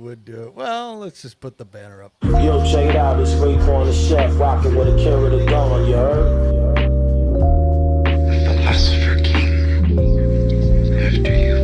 would do it. Well, let's just put the banner up. Yo, check it out. It's Ray Corner Chef rocking with a carrot of dawn, you heard? Philosopher King, after you.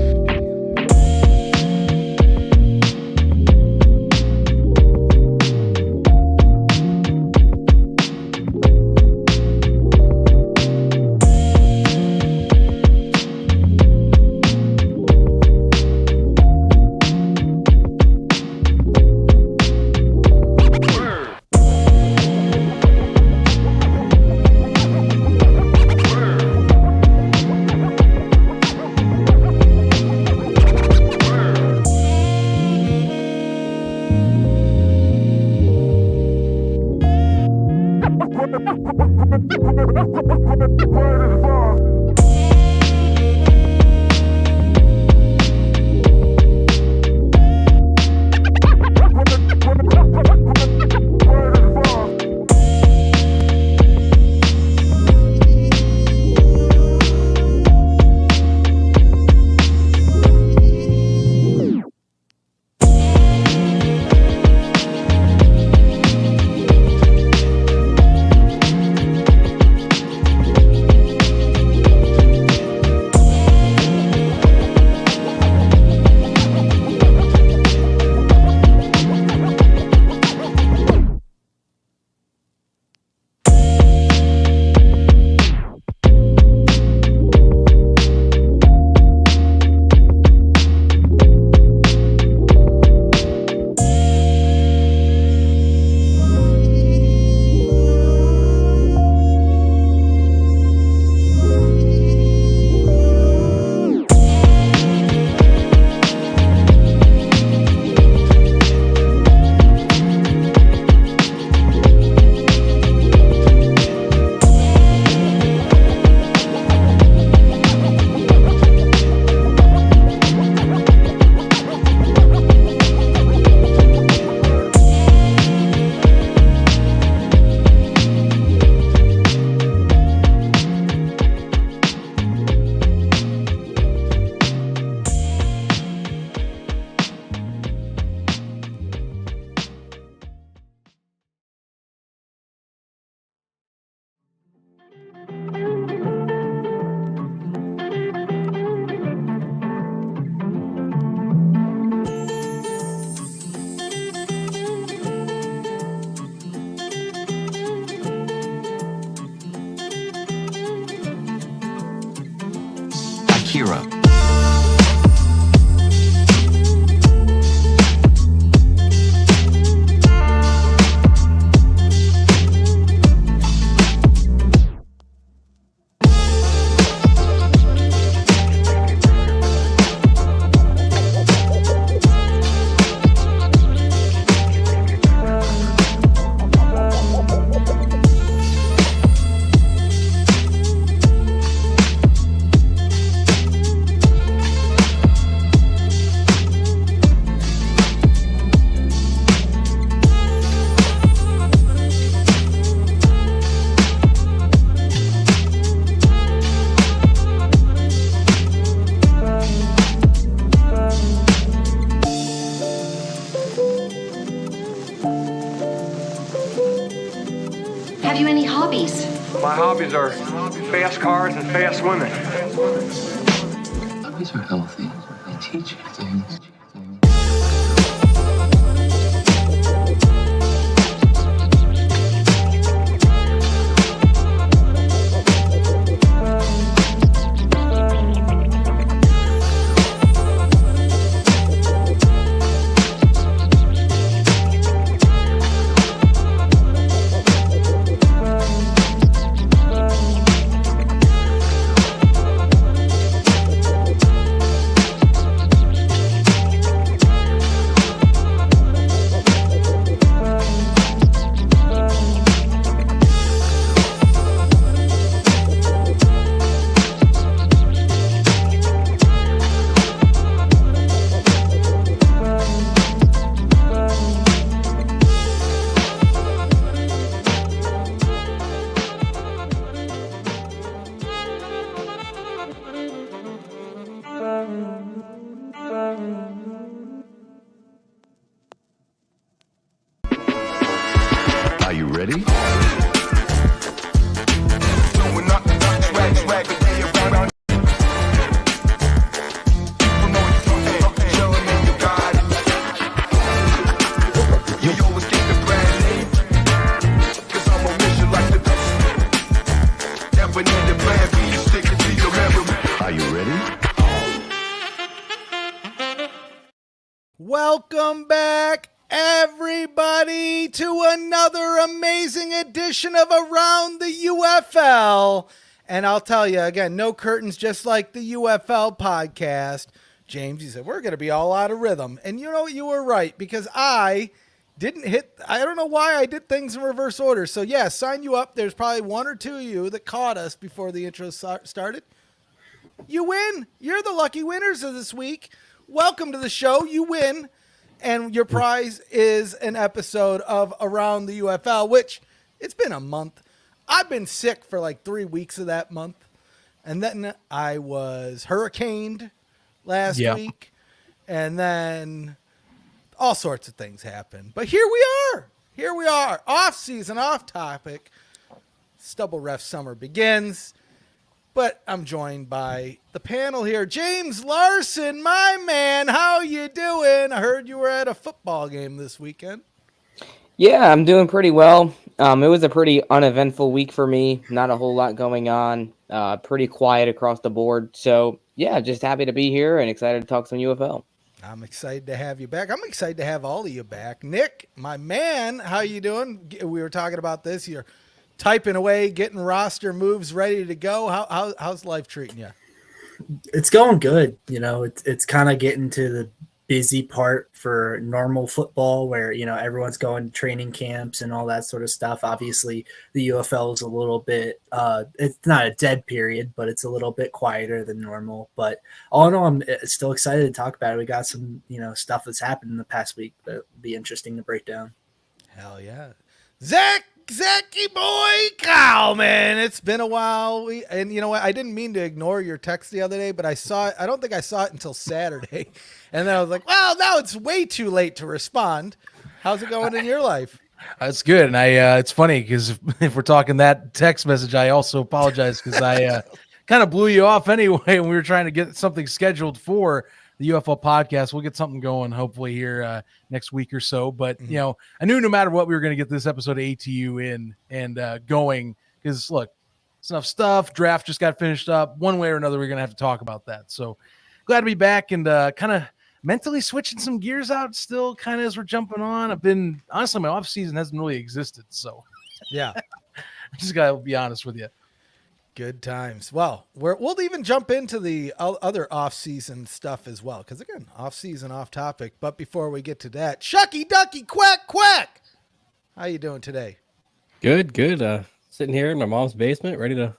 Akira. Have you any hobbies? My hobbies are fast cars and fast women. Hobbies are healthy. They teach you things. ready? Are you ready? Welcome back, everybody, to another amazing edition of Around the UFL. And I'll tell you, again, no curtains, just like the UFL podcast. James, you said, we're going to be all out of rhythm. And you know, you were right, because I don't know why I did things in reverse order. So, yeah, sign you up. There's probably one or two of you that caught us before the intro started. You win. You're the lucky winners of this week. Welcome to the show. You win. And your prize is an episode of Around the UFL, which it's been a month. I've been sick for like 3 weeks of that month. And then I was hurricaned last week. And then all sorts of things happened. But here we are. Here we are. Off season, off topic. Stubble Ref summer begins. But I'm joined by the panel here. James Larson, my man, how you doing? I heard you were at a football game this weekend. Yeah, I'm doing pretty well. It was a pretty uneventful week for me. Not a whole lot going on. Pretty quiet across the board. So, yeah, just happy to be here and excited to talk some UFL. I'm excited to have you back. I'm excited to have all of you back. Nick, my man, how you doing? We were talking about this. You're typing away, getting roster moves ready to go. How's life treating you? It's going good. You know, it's kind of getting to the busy part for normal football where, you know, everyone's going to training camps and all that sort of stuff. Obviously, the UFL is a little bit, it's not a dead period, but it's a little bit quieter than normal. But all in all, I'm still excited to talk about it. We got some, you know, stuff that's happened in the past week that'll be interesting to break down. Hell yeah. Zachy boy, Kyle, man, it's been a while. And you know what? I didn't mean to ignore your text the other day, but I saw it. I don't think I saw it until Saturday. And then I was like, well, now it's way too late to respond. How's it going in your life? It's good. And it's funny because if we're talking that text message, I also apologize because I kind of blew you off anyway. And we were trying to get something scheduled for the UFL podcast. We'll get something going hopefully here next week or so. But, you know, I knew no matter what, we were going to get this episode of ATU in and going because, look, it's enough stuff. Draft just got finished up. One way or another, we're going to have to talk about that. So glad to be back and kind of mentally switching some gears out still kind of as we're jumping on. I've been, honestly, my off season hasn't really existed. So, yeah, I just got to be honest with you. Good times. Well, we'll even jump into the other off-season stuff as well. Because, again, off-season, off-topic. But before we get to that, Shucky Ducky Quack Quack! How you doing today? Good. Sitting here in my mom's basement, ready to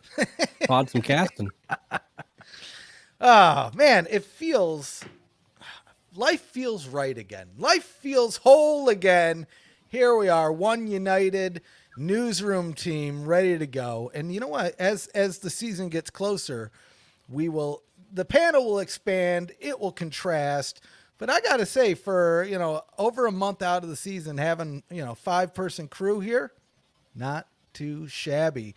pod some casting. Oh, man, life feels right again. Life feels whole again. Here we are, one united newsroom team ready to go. And you know what? As the season gets closer, the panel will expand, it will contrast. But I got to say, for, you know, over a month out of the season, having, you know, 5-person crew here, not too shabby.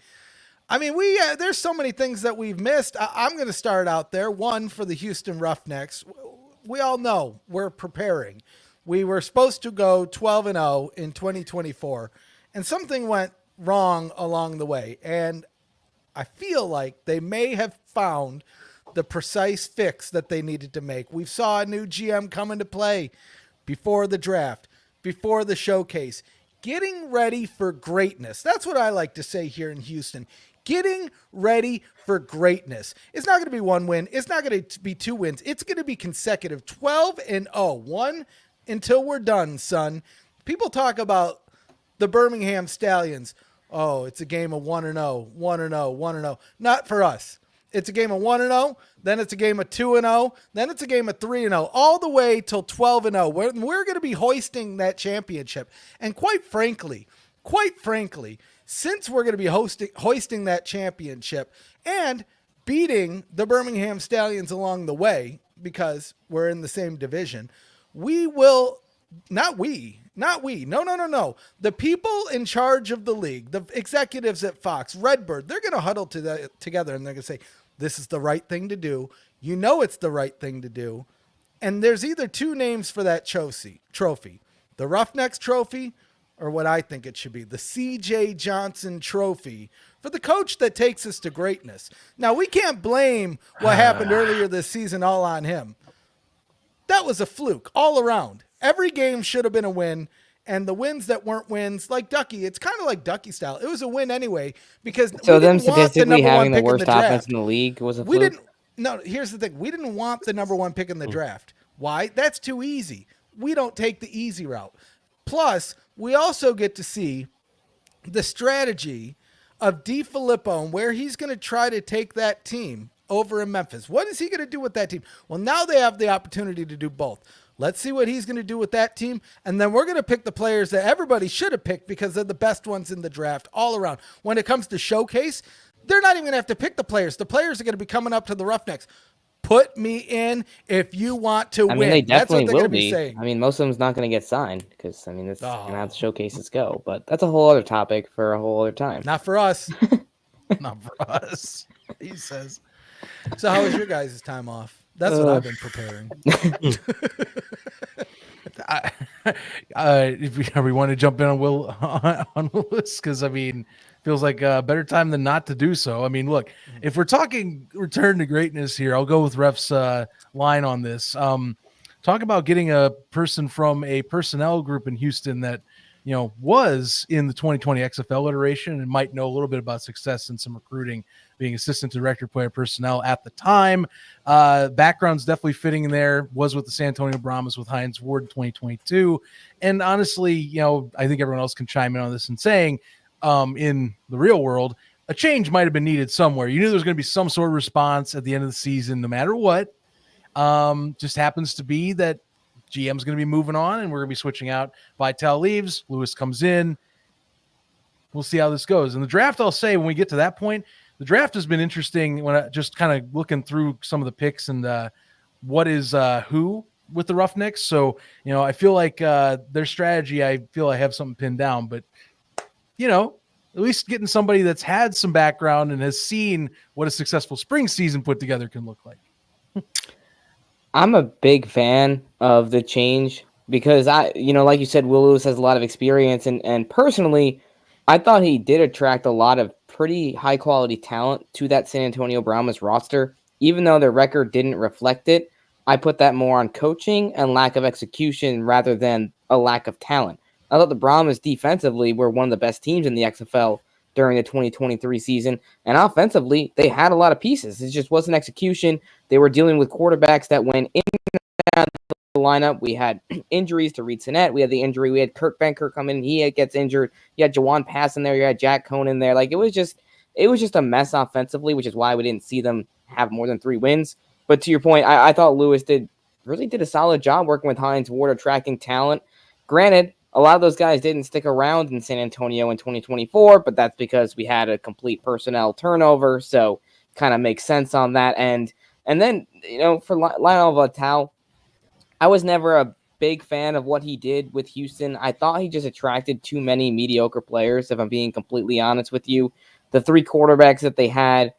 I mean, there's so many things that we've missed. I'm going to start out there. One, for the Houston Roughnecks. We all know we're preparing. We were supposed to go 12-0 in 2024. And something went wrong along the way. And I feel like they may have found the precise fix that they needed to make. We saw a new GM come into play before the draft, before the showcase, getting ready for greatness. That's what I like to say here in Houston. Getting ready for greatness. It's not going to be one win. It's not going to be 2 wins. It's going to be consecutive 12-0. One until we're done, son. People talk about the Birmingham Stallions. Oh, it's a game of 1-0, 1-0, 1-0. Not for us. It's a game of 1-0, then it's a game of 2-0, then it's a game of 3-0, all the way till 12-0. We're going to be hoisting that championship. And quite frankly, since we're going to be hoisting that championship and beating the Birmingham Stallions along the way, because we're in the same division, we will Not we. No. The people in charge of the league, the executives at Fox, Redbird, they're going to huddle together and they're going to say, this is the right thing to do. You know it's the right thing to do. And there's either two names for that trophy. The Roughnecks trophy, or what I think it should be, the C.J. Johnson trophy for the coach that takes us to greatness. Now, we can't blame what happened earlier this season all on him. That was a fluke all around. Every game should have been a win, and the wins that weren't wins, like Ducky, it's kind of like Ducky style. It was a win anyway because So we them didn't want the statistically number having one the pick in worst the offense draft. in the league was a We fluke? didn't. No, here's the thing. We didn't want the number one pick in the draft. Why? That's too easy. We don't take the easy route. Plus, we also get to see the strategy of DiFilippo and where he's going to try to take that team over in Memphis. What is he going to do with that team? Well, now they have the opportunity to do both. Let's see what he's going to do with that team. And then we're going to pick the players that everybody should have picked because they're the best ones in the draft all around. When it comes to showcase, they're not even going to have to pick the players. The players are going to be coming up to the Roughnecks. Put me in if you want to win. They That's what definitely they're will going to be be. saying. I mean, most of them's not going to get signed because, that's how the showcases go. But that's a whole other topic for a whole other time. Not for us. Not for us, he says. So how was your guys' time off? That's what I've been preparing. If we want to jump in on Willis, because feels like a better time than not to do so. Look, if we're talking return to greatness here, I'll go with Ref's line on this. Talk about getting a person from a personnel group in Houston that was in the 2020 XFL iteration and might know a little bit about success in some recruiting, being assistant director player personnel at the time. Background's definitely fitting in there, was with the San Antonio Brahmas with Hines Ward in 2022. And honestly, I think everyone else can chime in on this and saying, in the real world, a change might have been needed somewhere. You knew there was going to be some sort of response at the end of the season, no matter what. Just happens to be that GM's going to be moving on and we're going to be switching out. Vitale leaves, Lewis comes in. We'll see how this goes. And the draft, I'll say, when we get to that point, the draft has been interesting when I just kind of looking through some of the picks and what is who with the Roughnecks. So, I feel like their strategy, I feel I have something pinned down, but at least getting somebody that's had some background and has seen what a successful spring season put together can look like. I'm a big fan of the change because like you said, Will Lewis has a lot of experience and personally, I thought he did attract a lot of pretty high quality talent to that San Antonio Brahmas roster. Even though their record didn't reflect it, I put that more on coaching and lack of execution rather than a lack of talent. I thought the Brahmas defensively were one of the best teams in the XFL during the 2023 season. And offensively, they had a lot of pieces. It just wasn't execution. They were dealing with quarterbacks that went in and out of the lineup. We had injuries to Reed Sinnett. We had the injury. We had Kurt Benker come in. He gets injured. You had Jawan Pass in there. You had Jack Cohn in there. Like, it was just a mess offensively, which is why we didn't see them have more than 3 wins. But to your point, I thought Lewis really did a solid job working with Hines Ward, attracting talent. Granted, a lot of those guys didn't stick around in San Antonio in 2024, but that's because we had a complete personnel turnover, so kind of makes sense on that end. And then, for Lionel Vitale, I was never a big fan of what he did with Houston. I thought he just attracted too many mediocre players, if I'm being completely honest with you. The 3 quarterbacks that they had,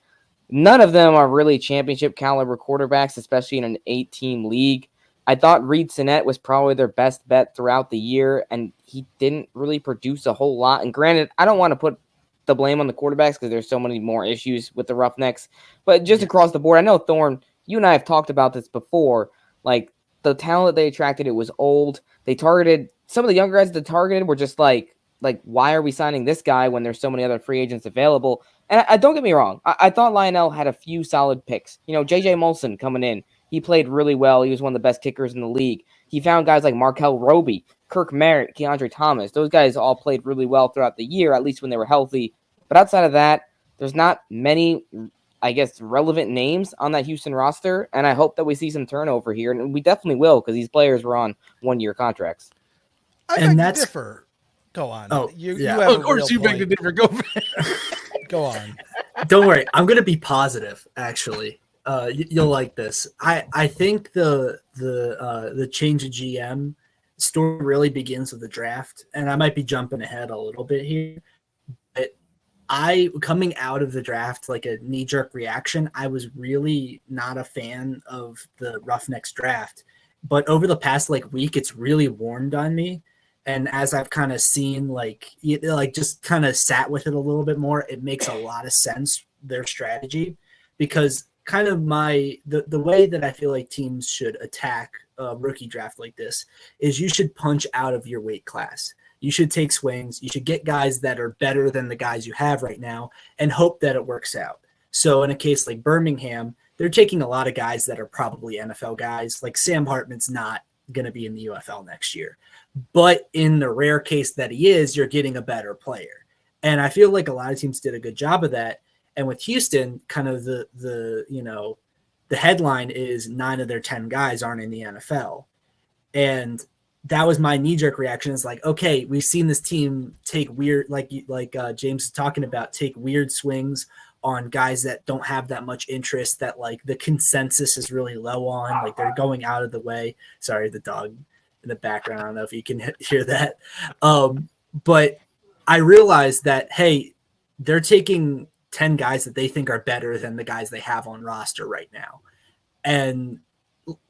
none of them are really championship caliber quarterbacks, especially in an 8-team league. I thought Reed Sinnett was probably their best bet throughout the year, and he didn't really produce a whole lot. And granted, I don't want to put the blame on the quarterbacks because there's so many more issues with the Roughnecks. But just across the board, I know, Thorne, you and I have talked about this before. Like, the talent that they attracted, it was old. They targeted – some of the younger guys that they targeted were just like, why are we signing this guy when there's so many other free agents available? And I don't get me wrong. I thought Lionel had a few solid picks. J.J. Molson coming in. He played really well. He was one of the best kickers in the league. He found guys like Markel Roby, Kirk Merritt, Keandre Thomas. Those guys all played really well throughout the year, at least when they were healthy. But outside of that, there's not many, I guess, relevant names on that Houston roster. And I hope that we see some turnover here. And we definitely will because these players were on 1-year contracts. I beg to differ. Go on. Oh, you yeah. have Of course you beg to differ. Go Go on. Don't worry. I'm going to be positive, actually. You'll like this. I think the change of GM story really begins with the draft, and I might be jumping ahead a little bit here, but coming out of the draft, like a knee-jerk reaction, I was really not a fan of the Roughnecks draft. But over the past like week, it's really warmed on me. And as I've kind of seen, just kind of sat with it a little bit more, it makes a lot of sense, their strategy, because kind of the way that I feel like teams should attack a rookie draft like this is you should punch out of your weight class. You should take swings. You should get guys that are better than the guys you have right now and hope that it works out. So in a case like Birmingham, they're taking a lot of guys that are probably NFL guys. Like Sam Hartman's not going to be in the UFL next year. But in the rare case that he is, you're getting a better player. And I feel like a lot of teams did a good job of that. And with Houston, kind of the headline is 9 of their 10 guys aren't in the NFL. And that was my knee-jerk reaction. Is like, okay, we've seen this team take weird, like James is talking about, take weird swings on guys that don't have that much interest, that like the consensus is really low on, like they're going out of the way. Sorry, the dog in the background. I don't know if you can hear that. But I realized that, hey, they're taking 10 guys that they think are better than the guys they have on roster right now. And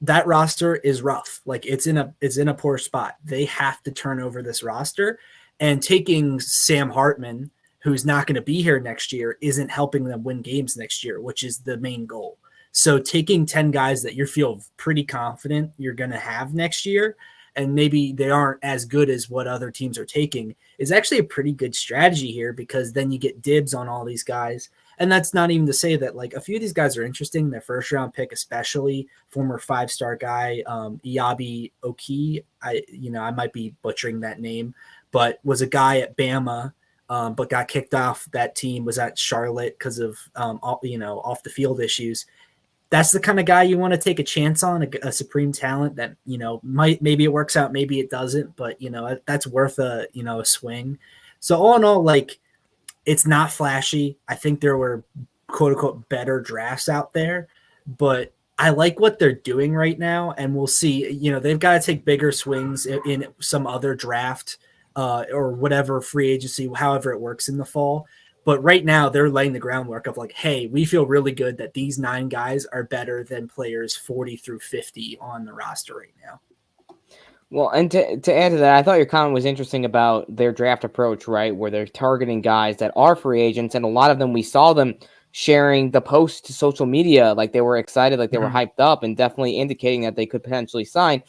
that roster is rough. Like it's in a poor spot. They have to turn over this roster, and taking Sam Hartman, who's not going to be here next year, isn't helping them win games next year, which is the main goal. So taking 10 guys that you feel pretty confident you're going to have next year, and maybe they aren't as good as what other teams are taking, is actually a pretty good strategy here, because then you get dibs on all these guys. And that's not even to say that like a few of these guys are interesting. Their first round pick, especially former 5-star guy, Iyabi Oki. I might be butchering that name, but was a guy at Bama, but got kicked off that team, was at Charlotte because of, off the field issues. That's the kind of guy you want to take a chance on, a supreme talent that, maybe it works out, maybe it doesn't, but, that's worth a swing. So all in all, like, it's not flashy. I think there were quote unquote better drafts out there, but I like what they're doing right now. And we'll see, they've got to take bigger swings in some other draft or whatever free agency, however it works in the fall. But right now they're laying the groundwork of like, hey, we feel really good that these 9 guys are better than players 40 through 50 on the roster right now. Well, and to add to that, I thought your comment was interesting about their draft approach, right? Where they're targeting guys that are free agents, and a lot of them, we saw them sharing the post to social media, like they were excited, like they were hyped up, and definitely indicating that they could potentially sign.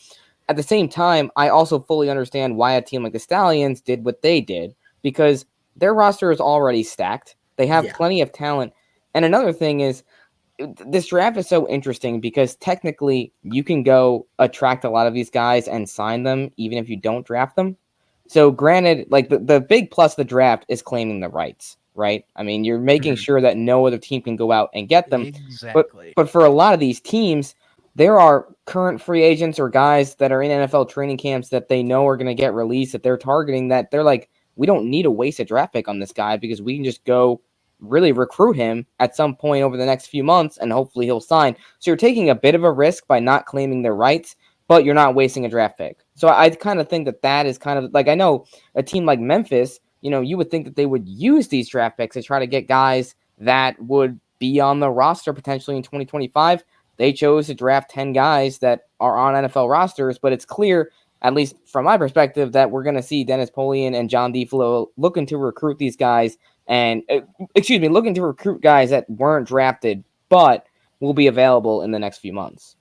At the same time, I also fully understand why a team like the Stallions did what they did, because their roster is already stacked. They have plenty of talent. And another thing is, this draft is so interesting because technically you can go attract a lot of these guys and sign them even if you don't draft them. So granted, like the big plus of the draft is claiming the rights, right? I mean, you're making sure that no other team can go out and get them. Exactly. But for a lot of these teams, there are current free agents or guys that are in NFL training camps that they know are going to get released, that they're targeting, that they're like, we don't need to waste a draft pick on this guy because we can just go really recruit him at some point over the next few months and hopefully he'll sign. So you're taking a bit of a risk by not claiming their rights, but you're not wasting a draft pick. So I kind of think that is kind of like, I know a team like Memphis, you would think that they would use these draft picks to try to get guys that would be on the roster potentially in 2025. They chose to draft 10 guys that are on NFL rosters, but it's clear, at least from my perspective, that we're going to see Dennis Polian and John DeFlo looking to recruit these guys and, looking to recruit guys that weren't drafted, but will be available in the next few months.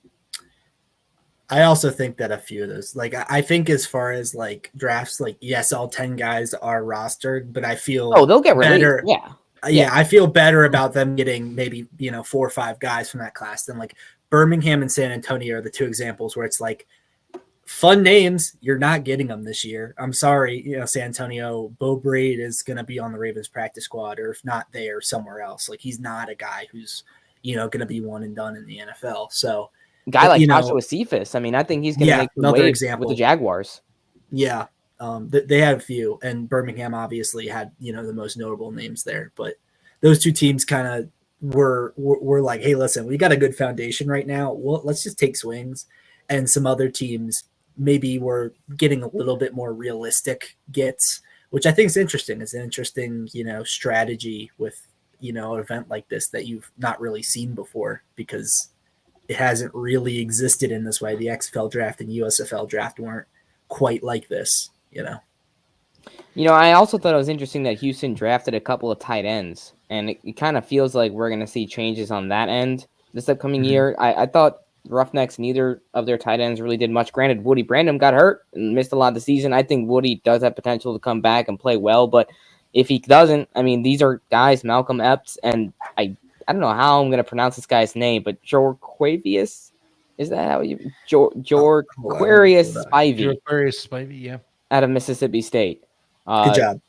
I also think that a few of those, like, I think as far as like drafts, like, yes, all 10 guys are rostered, but I feel they'll get better. released. Yeah. I feel better about them getting maybe, 4 or 5 guys from that class than like Birmingham and San Antonio are the 2 examples where it's like, fun names, you're not getting them this year. I'm sorry, San Antonio, Bo Braid is going to be on the Ravens practice squad, or if not there, somewhere else. Like, he's not a guy who's, going to be one and done in the NFL. So, guy like Joshua Cephas, I mean, I think he's going to make the another wave example with the Jaguars. Yeah, they had a few, and Birmingham obviously had, the most notable names there. But those 2 teams kind of were like, hey, listen, we got a good foundation right now. Well, let's just take swings. And some other teams maybe we're getting a little bit more realistic gets, which I think is interesting. It's an interesting, strategy with, an event like this that you've not really seen before, because it hasn't really existed in this way. The XFL draft and USFL draft weren't quite like this, I also thought it was interesting that Houston drafted a couple of tight ends, and it kind of feels like we're going to see changes on that end this upcoming year. I thought Roughnecks, neither of their tight ends really did much. Granted, Woody Brandon got hurt and missed a lot of the season. I think Woody does have potential to come back and play well, but if he doesn't, I mean, these are guys, Malcolm Epps, and I don't know how I'm going to pronounce this guy's name, but Jorquavius, is that how you Jorquarius Spivey? Jorquarius Spivey, yeah, out of Mississippi State. Good job.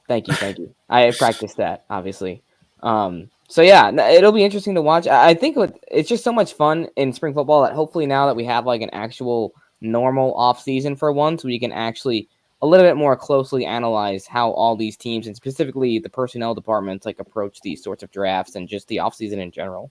Thank you. I practiced that, obviously. So yeah, it'll be interesting to watch. I think it's just so much fun in spring football that hopefully now that we have like an actual normal off season for once, we can actually a little bit more closely analyze how all these teams and specifically the personnel departments like approach these sorts of drafts and just the off season in general.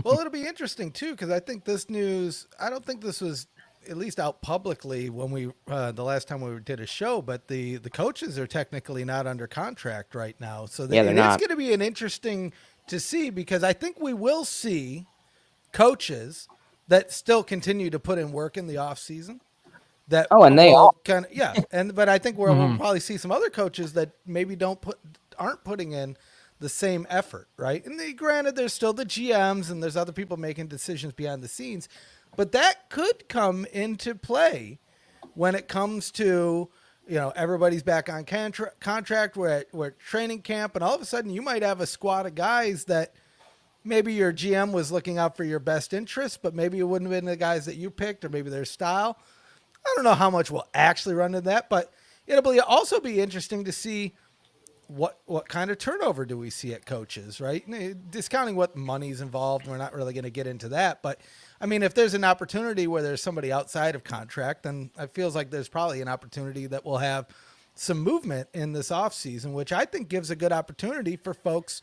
Well, it'll be interesting too, because I think this news, I don't think this was at least out publicly when we the last time we did a show, but the coaches are technically not under contract right now, so it is going to be an interesting to see, because I think we will see coaches that still continue to put in work in the off season. That and they all kind of but I think we'll probably see some other coaches that maybe aren't putting in the same effort, right? And granted, there's still the GMs and there's other people making decisions behind the scenes, but that could come into play when it comes to, everybody's back on contract. We're at training camp, and all of a sudden you might have a squad of guys that maybe your GM was looking out for your best interests, but maybe it wouldn't have been the guys that you picked, or maybe their style. I don't know how much we'll actually run into that, but it'll also be interesting to see what kind of turnover do we see at coaches, right? Discounting what money's involved, we're not really going to get into that. But, I mean, if there's an opportunity where there's somebody outside of contract, then it feels like there's probably an opportunity that we'll have some movement in this offseason, which I think gives a good opportunity for folks,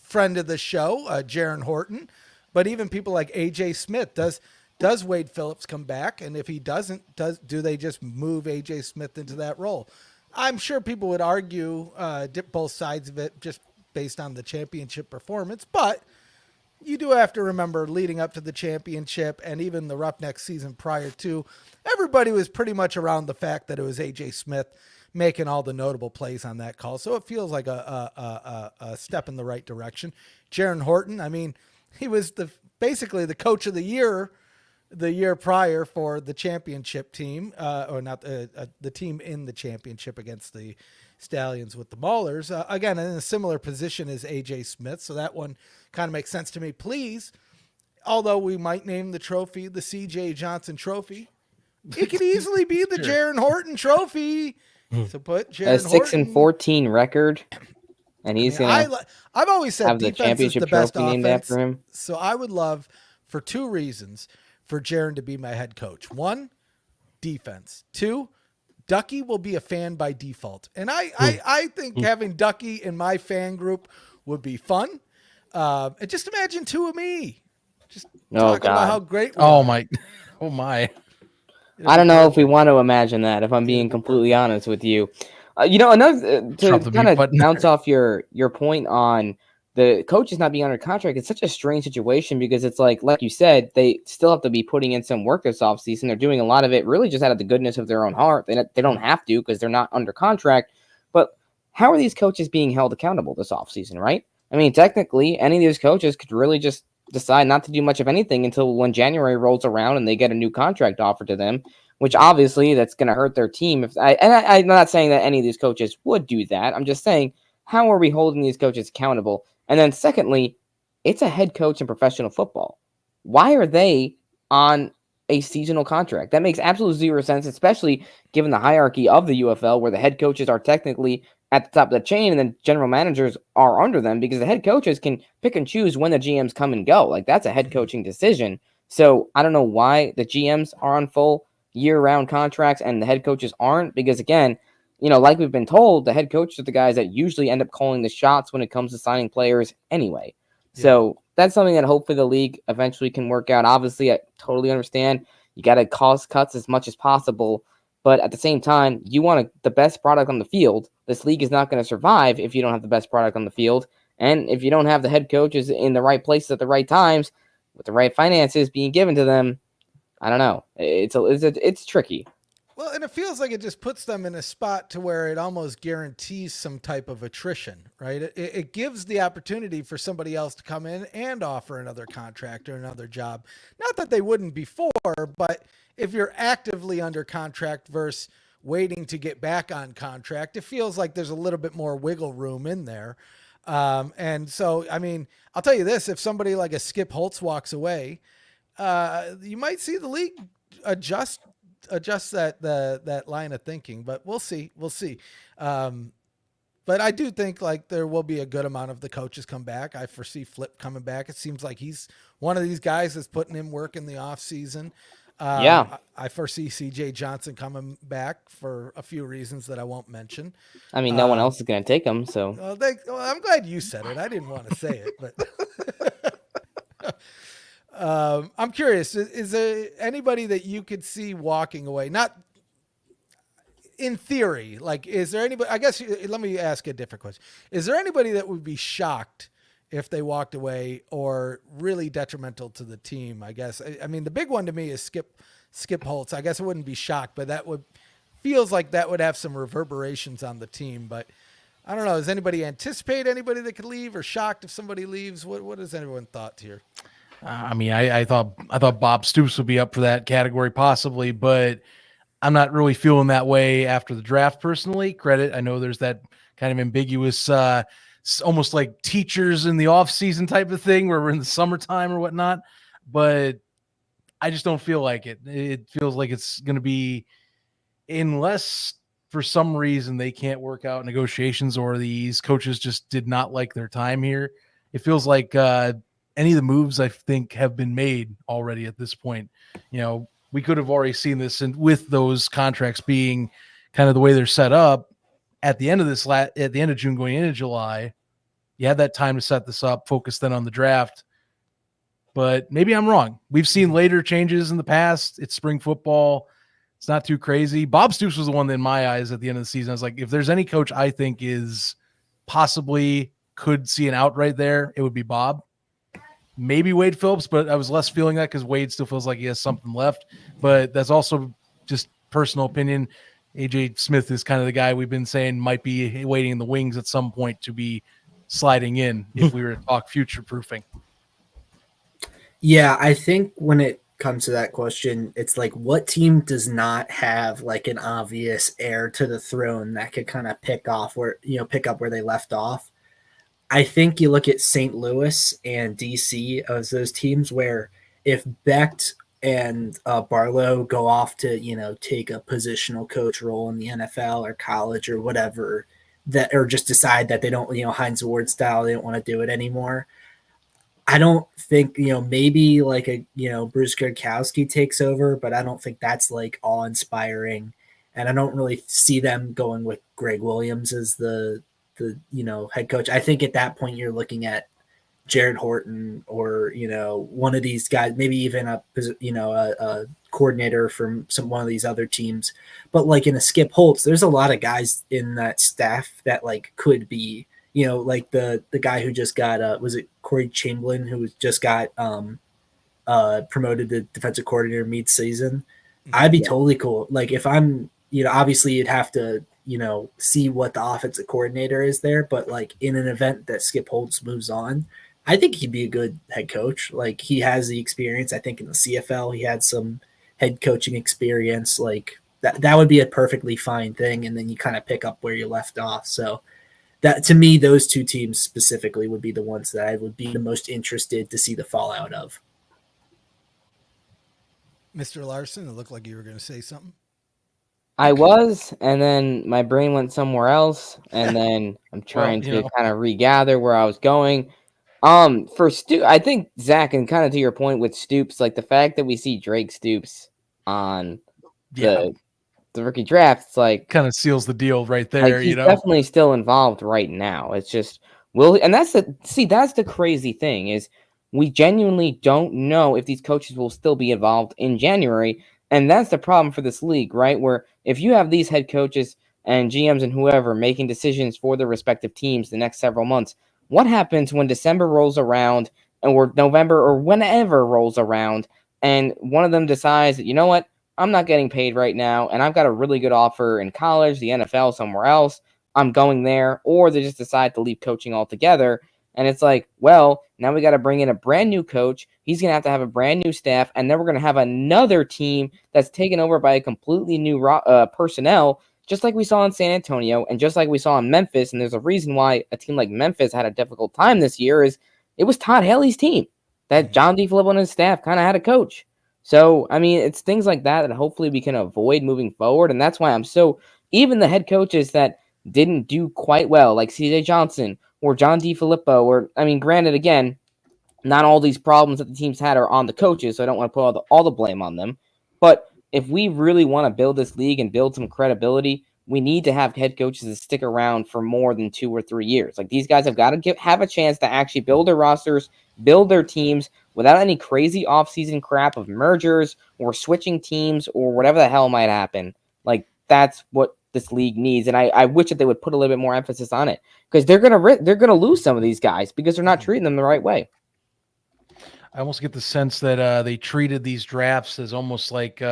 friend of the show, Jaron Horton, but even people like A.J. Smith. Does Wade Phillips come back? And if he doesn't, do they just move A.J. Smith into that role? I'm sure people would argue both sides of it just based on the championship performance, but you do have to remember leading up to the championship and even the Roughnecks season prior to, everybody was pretty much around the fact that it was A.J. Smith making all the notable plays on that call. So it feels like a step in the right direction. Jaron Horton, I mean, he was basically the coach of the year prior for the championship team, or not the team in the championship against the Stallions with the Maulers. Again, in a similar position as A.J. Smith, so that one kind of makes sense to me. Please, although we might name the trophy the C.J. Johnson Trophy, it could easily be the Jaron Horton Trophy. So put Jaron Horton. 6-14 record, and he's gonna. I've always said have the defense championship is the best trophy named offense, after him. So I would love, for two reasons, for Jaron to be my head coach. One, defense. Two, Ducky will be a fan by default. And I think having Ducky in my fan group would be fun. And just imagine two of me. Just talking about how great we are. Oh my. I don't know if we want to imagine that, if I'm being completely honest with you. Another to kind of bounce off your point on the coaches not being under contract, it's such a strange situation because it's like you said, they still have to be putting in some work this offseason. They're doing a lot of it really just out of the goodness of their own heart. They don't have to because they're not under contract. But how are these coaches being held accountable this offseason, right? I mean, technically, any of these coaches could really just decide not to do much of anything until when January rolls around and they get a new contract offered to them, which obviously that's going to hurt their team. I'm not saying that any of these coaches would do that. I'm just saying, how are we holding these coaches accountable? And then secondly, it's a head coach in professional football. Why are they on a seasonal contract? That makes absolutely zero sense, especially given the hierarchy of the UFL where the head coaches are technically at the top of the chain and then general managers are under them because the head coaches can pick and choose when the GMs come and go. Like that's a head coaching decision. So I don't know why the GMs are on full year-round contracts and the head coaches aren't, because again, like we've been told, the head coaches are the guys that usually end up calling the shots when it comes to signing players anyway. Yeah. So that's something that hopefully the league eventually can work out. Obviously, I totally understand You got to cost cuts as much as possible. But at the same time, you want the best product on the field. This league is not going to survive if you don't have the best product on the field. And if you don't have the head coaches in the right places at the right times, with the right finances being given to them, I don't know. It's tricky. Well, and it feels like it just puts them in a spot to where it almost guarantees some type of attrition, right? It gives the opportunity for somebody else to come in and offer another contract or another job. Not that they wouldn't before, but if you're actively under contract versus waiting to get back on contract, it feels like there's a little bit more wiggle room in there. And so, I mean, I'll tell you this, if somebody like a Skip Holtz walks away, you might see the league adjust that line of thinking, but we'll see. But I do think like there will be a good amount of the coaches come back. I foresee Flip coming back. It seems like he's one of these guys that's putting in work in the off season. I foresee CJ Johnson coming back for a few reasons that I won't mention. I mean, no one else is going to take him. So I'm glad you said it. I didn't want to say it, but I'm curious. Is there anybody that you could see walking away? Not in theory. Like, is there anybody? I guess let me ask a different question. Is there anybody that would be shocked if they walked away or really detrimental to the team? I guess. I mean, the big one to me is Skip Holtz. I guess I wouldn't be shocked, but feels like that would have some reverberations on the team. But I don't know. Does anybody anticipate anybody that could leave, or shocked if somebody leaves? What has anyone thought here? I mean, I thought Bob Stoops would be up for that category possibly, but I'm not really feeling that way after the draft personally. Credit. I know there's that kind of ambiguous, almost like teachers in the off season type of thing where we're in the summertime or whatnot, but I just don't feel like it. It feels like it's going to be, unless for some reason they can't work out negotiations or these coaches just did not like their time here. It feels like, any of the moves I think have been made already at this point. You know, we could have already seen this, and with those contracts being kind of the way they're set up at the end of at the end of June going into July, you had that time to set this up, focus then on the draft. But maybe I'm wrong. We've seen later changes in the past. It's spring football. It's not too crazy. Bob Stoops was the one that in my eyes at the end of the season, I was like, if there's any coach I think is possibly could see an out right there, it would be Bob. Maybe Wade Phillips, but I was less feeling that because Wade still feels like he has something left. But that's also just personal opinion. AJ Smith is kind of the guy we've been saying might be waiting in the wings at some point to be sliding in if we were to talk future proofing. Yeah, I think when it comes to that question, it's like, what team does not have like an obvious heir to the throne that could kind of pick up where they left off? I think you look at St. Louis and DC as those teams where if Becht and Barlow go off to, take a positional coach role in the NFL or college or whatever, that or just decide that they don't, Heinz Ward style, they don't want to do it anymore. I don't think, maybe like Bruce Gradkowski takes over, but I don't think that's like awe inspiring. And I don't really see them going with Greg Williams as the head coach. I think at that point you're looking at Jared Horton or, one of these guys, maybe even a coordinator from one of these other teams. But like in a Skip Holtz, there's a lot of guys in that staff that like could be, like the guy who just got, was it Corey Chamberlain, who just got promoted to defensive coordinator mid-season. I'd be totally cool. Like if I'm, obviously you'd have to, see what the offensive coordinator is there, but like in an event that Skip Holtz moves on, I think he'd be a good head coach. Like he has the experience. I think in the CFL, he had some head coaching experience. Like that would be a perfectly fine thing. And then you kind of pick up where you left off. So that to me, those two teams specifically would be the ones that I would be the most interested to see the fallout of. Mr. Larson, it looked like you were going to say something. I was, and then my brain went somewhere else, and then I'm trying to kind of regather where I was going. For Stoops, I think, Zach, and kind of to your point with Stoops, like the fact that we see Drake Stoops on the rookie draft, it's like kind of seals the deal right there. Like he's definitely still involved right now. It's just that's the crazy thing is we genuinely don't know if these coaches will still be involved in January. And that's the problem for this league, right? Where if you have these head coaches and GMs and whoever making decisions for their respective teams the next several months, what happens when December rolls around or November or whenever rolls around and one of them decides that, you know what, I'm not getting paid right now and I've got a really good offer in college, the NFL, somewhere else, I'm going there, or they just decide to leave coaching altogether. And it's like, well, now we got to bring in a brand new coach. He's going to have a brand new staff. And then we're going to have another team that's taken over by a completely new personnel, just like we saw in San Antonio and just like we saw in Memphis. And there's a reason why a team like Memphis had a difficult time this year is it was Todd Haley's team that John DeFilippo and his staff kind of had a coach. So, I mean, it's things like that that hopefully we can avoid moving forward. And that's why I'm so, even the head coaches that didn't do quite well, like CJ Johnson or John DeFilippo, or, I mean, granted, again, not all these problems that the teams had are on the coaches, so I don't want to put all the blame on them. But if we really want to build this league and build some credibility, we need to have head coaches that stick around for more than 2 or 3 years. Like, these guys have got to have a chance to actually build their rosters, build their teams without any crazy offseason crap of mergers or switching teams or whatever the hell might happen. Like, that's what this league needs, and I wish that they would put a little bit more emphasis on it, because they're gonna lose some of these guys because they're not treating them the right way. I almost get the sense that they treated these drafts as almost like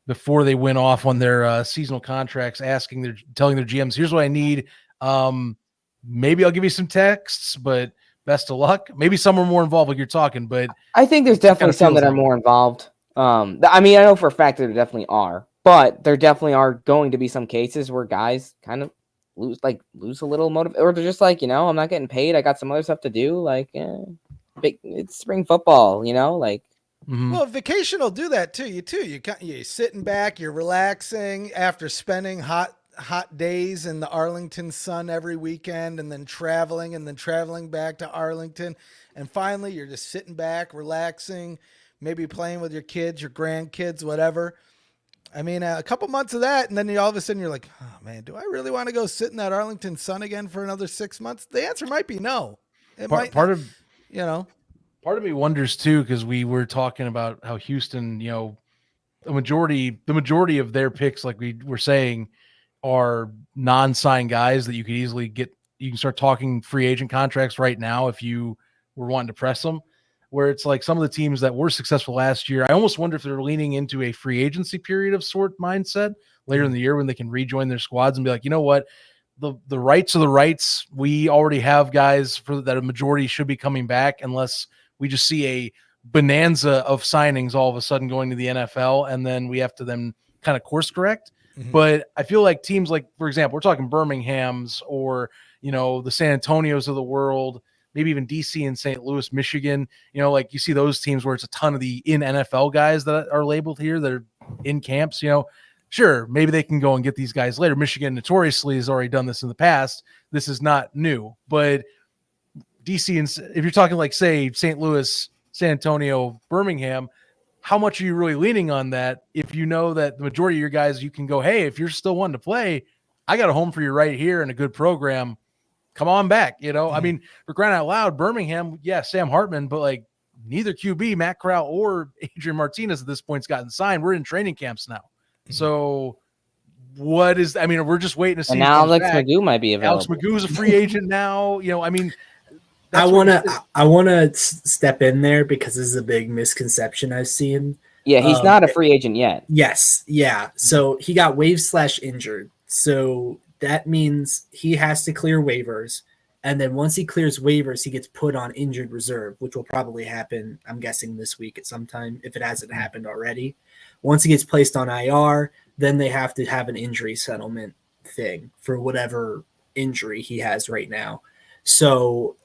before they went off on their seasonal contracts, telling their GMs, "Here's what I need. Maybe I'll give you some texts, but best of luck." Maybe some are more involved, like you're talking, but I think there's definitely some that are more involved. I mean, I know for a fact that there definitely are. But there definitely are going to be some cases where guys kind of lose a little motive, or they're just like, I'm not getting paid. I got some other stuff to do. Like, it's spring football, like. Well, vacation will do that to you too. You're sitting back, you're relaxing after spending hot days in the Arlington sun every weekend, and then traveling back to Arlington, and finally you're just sitting back, relaxing, maybe playing with your kids, your grandkids, whatever. I mean, a couple months of that, and then all of a sudden you're like, oh, man, do I really want to go sit in that Arlington sun again for another 6 months? The answer might be no. Part of me wonders, too, because we were talking about how Houston, the majority of their picks, like we were saying, are non-signed guys that you could easily get. You can start talking free agent contracts right now if you were wanting to press them. Where it's like some of the teams that were successful last year, I almost wonder if they're leaning into a free agency period of sort mindset later in the year when they can rejoin their squads and be like, you know what, the rights are the rights. We already have guys for that. A majority should be coming back unless we just see a bonanza of signings all of a sudden going to the NFL, and then we have to then kind of course correct. But I feel like teams like, for example, we're talking Birmingham's or, the San Antonios of the world, maybe even DC and St. Louis, Michigan, like you see those teams where it's a ton of the in NFL guys that are labeled here that are in camps, sure, maybe they can go and get these guys later. Michigan notoriously has already done this in the past. This is not new, but DC, and if you're talking like, say, St. Louis, San Antonio, Birmingham, how much are you really leaning on that? If you know that the majority of your guys, you can go, hey, if you're still wanting to play, I got a home for you right here and a good program. Come on back, I mean, for crying out loud, Birmingham, yeah, Sam Hartman, but like neither QB, Matt Corral or Adrian Martinez at this point's gotten signed. We're in training camps now. So we're just waiting to see. And Alex Magoo might be available. Alex Magoo's a free agent now. I mean, I want to step in there because this is a big misconception I've seen. Yeah, he's not a free agent yet. Yes. Yeah. So he got waived / injured. So that means he has to clear waivers. And then once he clears waivers, he gets put on injured reserve, which will probably happen, I'm guessing, this week at some time, if it hasn't happened already. Once he gets placed on IR, then they have to have an injury settlement thing for whatever injury he has right now. So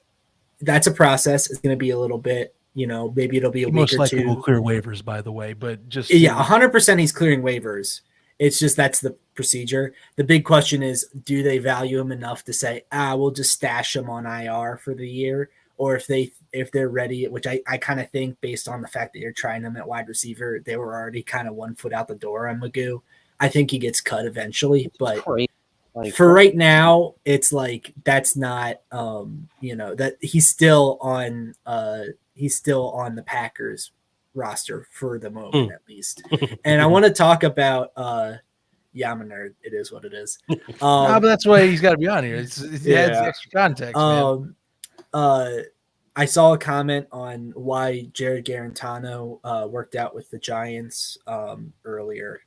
that's a process. It's going to be a little bit, maybe it'll be a week or two. Most likely will clear waivers, by the way, but just 100% he's clearing waivers. It's just that's the procedure. The big question is, do they value him enough to say, we'll just stash him on IR for the year? Or if they're ready, which I kind of think based on the fact that you're trying them at wide receiver, they were already kind of 1 foot out the door on Magoo. I think he gets cut eventually, but for right now, it's like that's not that he's still on he's still on the Packers roster for the moment, at least. And I want to talk about yeah, I'm a nerd. It is what it is. But that's why he's got to be on here. It adds Yeah. extra context, man. I saw a comment on why Jared Garantano worked out with the Giants earlier.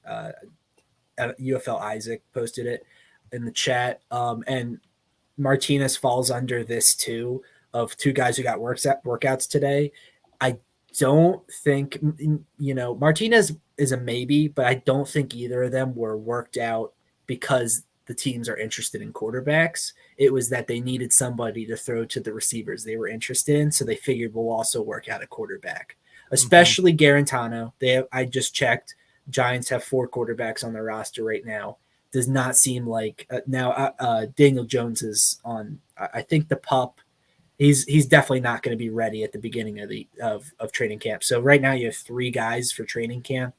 UFL Isaac posted it in the chat. And Martinez falls under this too, of two guys who got workouts today. I don't think, Martinez is a maybe, but I don't think either of them were worked out because the teams are interested in quarterbacks. It was that they needed somebody to throw to the receivers they were interested in, so they figured we'll also work out a quarterback, especially Garantano. I just checked. Giants have 4 quarterbacks on their roster right now. Does not seem like Daniel Jones is on. I think the pup. He's definitely not going to be ready at the beginning of training camp. So right now you have 3 guys for training camp.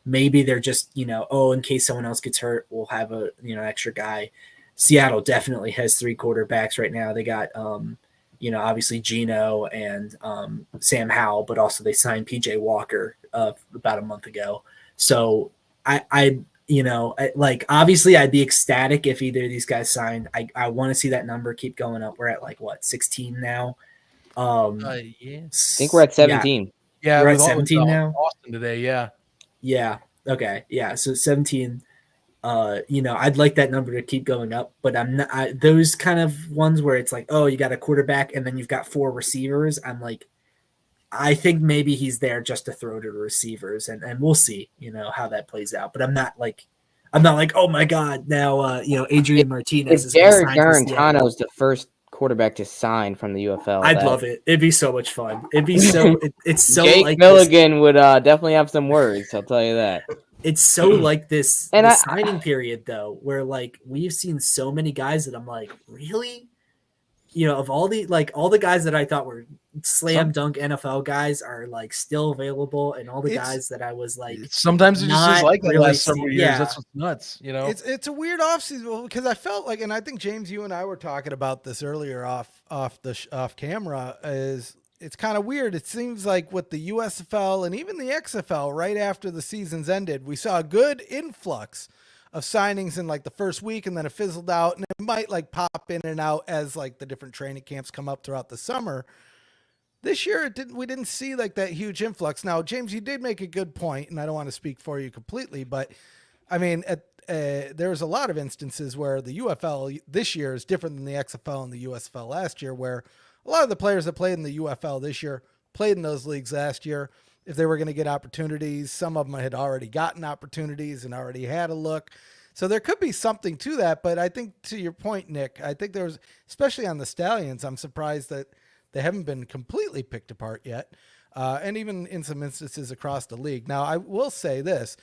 Maybe they're just, in case someone else gets hurt, we'll have a extra guy. Seattle definitely has 3 quarterbacks right now. They got obviously Geno and Sam Howell, but also they signed PJ Walker about a month ago. So obviously I'd be ecstatic if either of these guys signed. I want to see that number keep going up. We're at 16 now. I think we're at 17. Yeah, we're at 17 now. Austin today, yeah. Yeah. Okay. Yeah. So 17. I'd like that number to keep going up, but I'm not. Those kind of ones where it's you got a quarterback and then you've got 4 receivers. I'm like, I think maybe he's there just to throw to the receivers, and we'll see, how that plays out. But I'm not like, oh my God, now Adrian Martinez is Jared Garantano is the first quarterback to sign from the UFL. I'd love it. It'd be so much fun. It'd be so. It's so Jake like Milligan would definitely have some words. I'll tell you that. It's so like this And signing period though, where we've seen so many guys that I'm like, really, of all the guys that I thought were slam dunk NFL guys are still available, and all the guys that I was sometimes it just is like the really last several years. yeah. That's what's nuts, It's a weird offseason because I felt like, and I think James, you and I were talking about this earlier off camera, it's kind of weird. It seems like with the USFL and even the XFL, right after the seasons ended, we saw a good influx of signings in the first week, and then it fizzled out, and it might pop in and out as the different training camps come up throughout the summer. This year we didn't see that huge influx. Now, James, you did make a good point, and I don't want to speak for you completely, but I mean, there's a lot of instances where the UFL this year is different than the XFL and the USFL last year, where a lot of the players that played in the UFL this year played in those leagues last year. If they were going to get opportunities, some of them had already gotten opportunities and already had a look. So there could be something to that. But I think, to your point, Nick, I think there's, especially on the Stallions, I'm surprised that they haven't been completely picked apart yet. And even in some instances across the league. Now, I will say this,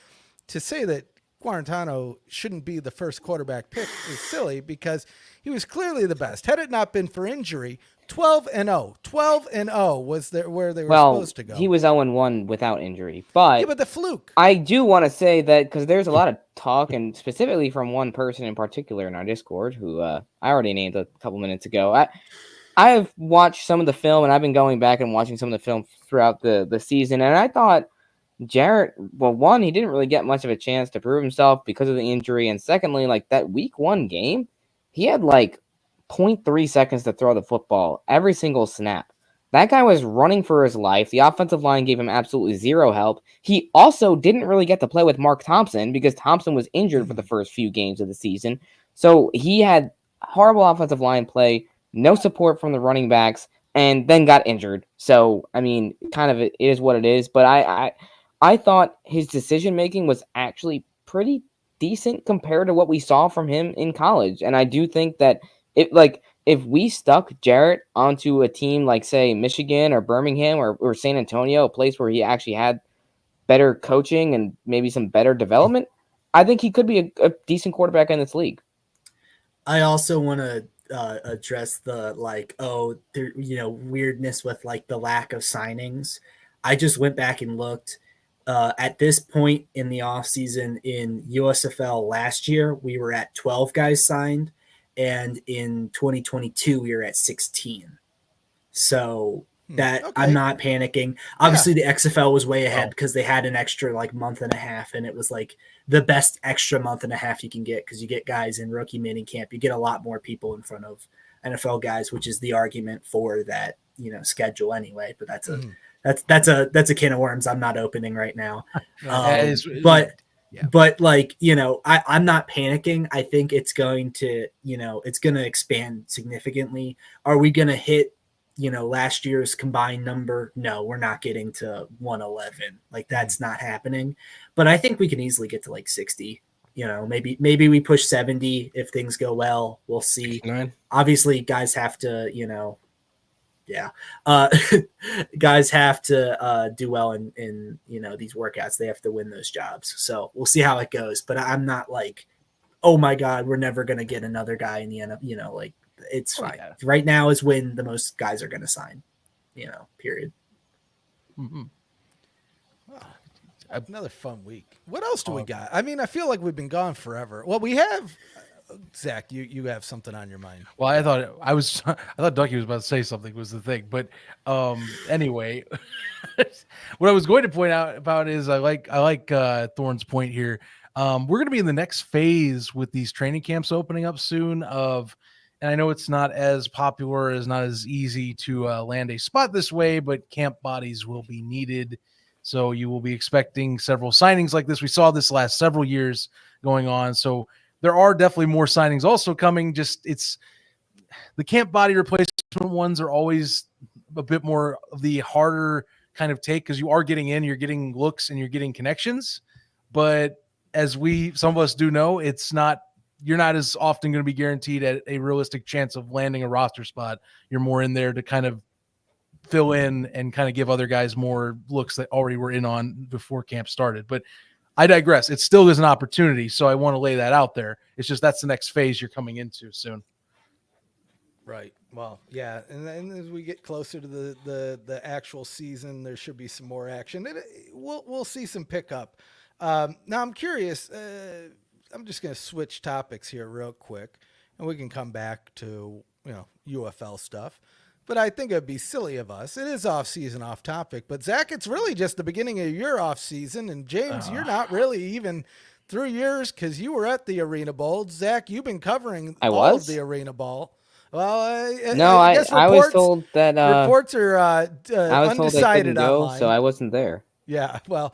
to say that Guarantano shouldn't be the first quarterback pick is silly, because he was clearly the best. Had it not been for injury, 12-0 was where they were supposed to go. He was 0-1 without injury, but the fluke. I do want to say that, because there's a lot of talk, and specifically from one person in particular in our Discord, who I already named a couple minutes ago. I've watched some of the film, and I've been going back and watching some of the film throughout the season, and I thought Jarrett, well, one, he didn't really get much of a chance to prove himself because of the injury, and secondly, that week 1 game, he had 0.3 seconds to throw the football every single snap. That guy was running for his life. The offensive line gave him absolutely zero help. He also didn't really get to play with Mark Thompson because Thompson was injured for the first few games of the season. So he had horrible offensive line play, no support from the running backs, and then got injured. So, I mean, kind of it is what it is. But I thought his decision-making was actually pretty decent compared to what we saw from him in college. And I do think that if we stuck Jarrett onto a team like, say, Michigan or Birmingham or San Antonio, a place where he actually had better coaching and maybe some better development, I think he could be a decent quarterback in this league. I also want to address the weirdness with the lack of signings. I just went back and looked. At this point in the offseason in USFL last year, we were at 12 guys signed. And in 2022, we were at 16. So that Okay. I'm not panicking. Obviously, the XFL was way ahead because they had an extra like month and a half, and it was like the best extra month and a half you can get because you get guys in rookie mini camp. You get a lot more people in front of NFL guys, which is the argument for that schedule anyway. But that's a can of worms I'm not opening right now. But like, I'm not panicking. I think it's going to expand significantly. Are we going to hit last year's combined number? No, we're not getting to 111. Like that's not happening. But I think we can easily get to like 60. Maybe we push 70 if things go well. We'll see. 9. Obviously, guys have to, guys have to do well in these workouts. They have to win those jobs. So we'll see how it goes. But I'm not like, oh my God, we're never gonna get another guy in the NFL. Like it's fine. Yeah. Right now is when the most guys are gonna sign. Period. Mm-hmm. Another fun week. What else do we got? I mean, I feel like we've been gone forever. Well, we have. Zach, you have something on your mind. Well, I thought Ducky was about to say something was the thing, but anyway, what I was going to point out about is I like Thorne's point here. We're going to be in the next phase with these training camps opening up soon. And I know it's not as popular, it's not as easy to land a spot this way, but camp bodies will be needed. So you will be expecting several signings like this. We saw this last several years going on. So there are definitely more signings also coming. Just it's the camp body replacement ones are always a bit more of the harder kind of take because you are getting in, you're getting looks and you're getting connections. But as some of us do know, you're not as often going to be guaranteed at a realistic chance of landing a roster spot. You're more in there to kind of fill in and kind of give other guys more looks that already were in on before camp started. But I digress. It still is an opportunity, so I want to lay that out there. It's just that's the next phase you're coming into soon. Right. Well, yeah, and then as we get closer to the actual season, there should be some more action. We'll see some pickup. Now I'm curious. I'm just going to switch topics here real quick, and we can come back to UFL stuff. But I think it'd be silly of us. It is off season, off topic. But Zach, it's really just the beginning of your off season, and James, you're not really even through yours because you were at the Arena Bowl. Zach, you've been covering all of the Arena Bowl. Well, I guess I was told that reports are I was undecided told I couldn't go, online. so I wasn't there. Yeah, well,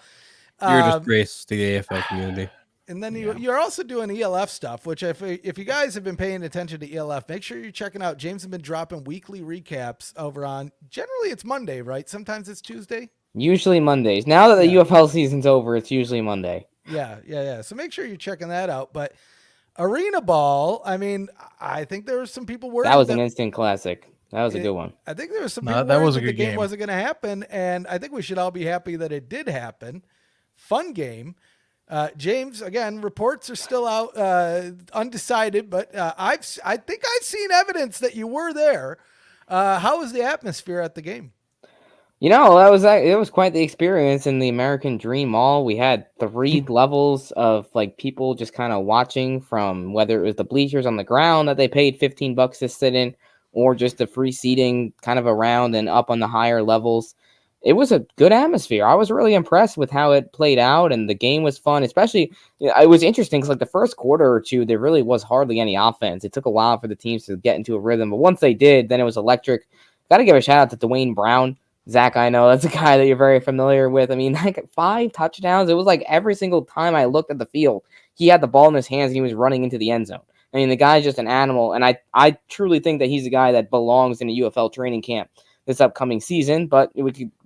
You're a disgrace to the AFL community. And then you're also doing ELF stuff, which if you guys have been paying attention to ELF, make sure you're checking out. James has been dropping weekly recaps over on, generally it's Monday, right? Sometimes it's Tuesday. Usually Mondays. Now that the UFL season's over, it's usually Monday. Yeah. So make sure you're checking that out. But Arena Ball, I mean, I think there were some people worried. That was an instant classic. That was a good one. I think there was some people that worried was a that the good game game. wasn't going to happen, and I think we should all be happy that it did happen. Fun game. James, again, reports are still out, undecided, but I think I've seen evidence that you were there. How was the atmosphere at the game? It was quite the experience in the American Dream Mall. We had 3 levels of like people just kind of watching, from whether it was the bleachers on the ground that they paid $15 to sit in, or just the free seating kind of around and up on the higher levels. It was a good atmosphere. I was really impressed with how it played out, and the game was fun. Especially, it was interesting because like the first quarter or two, there really was hardly any offense. It took a while for the teams to get into a rhythm, but once they did, then it was electric. Got to give a shout out to Dwayne Brown. Zach, I know that's a guy that you're very familiar with. I mean, like 5 touchdowns. It was like every single time I looked at the field, he had the ball in his hands and he was running into the end zone. I mean, the guy's just an animal, and I truly think that he's a guy that belongs in a UFL training camp this upcoming season, but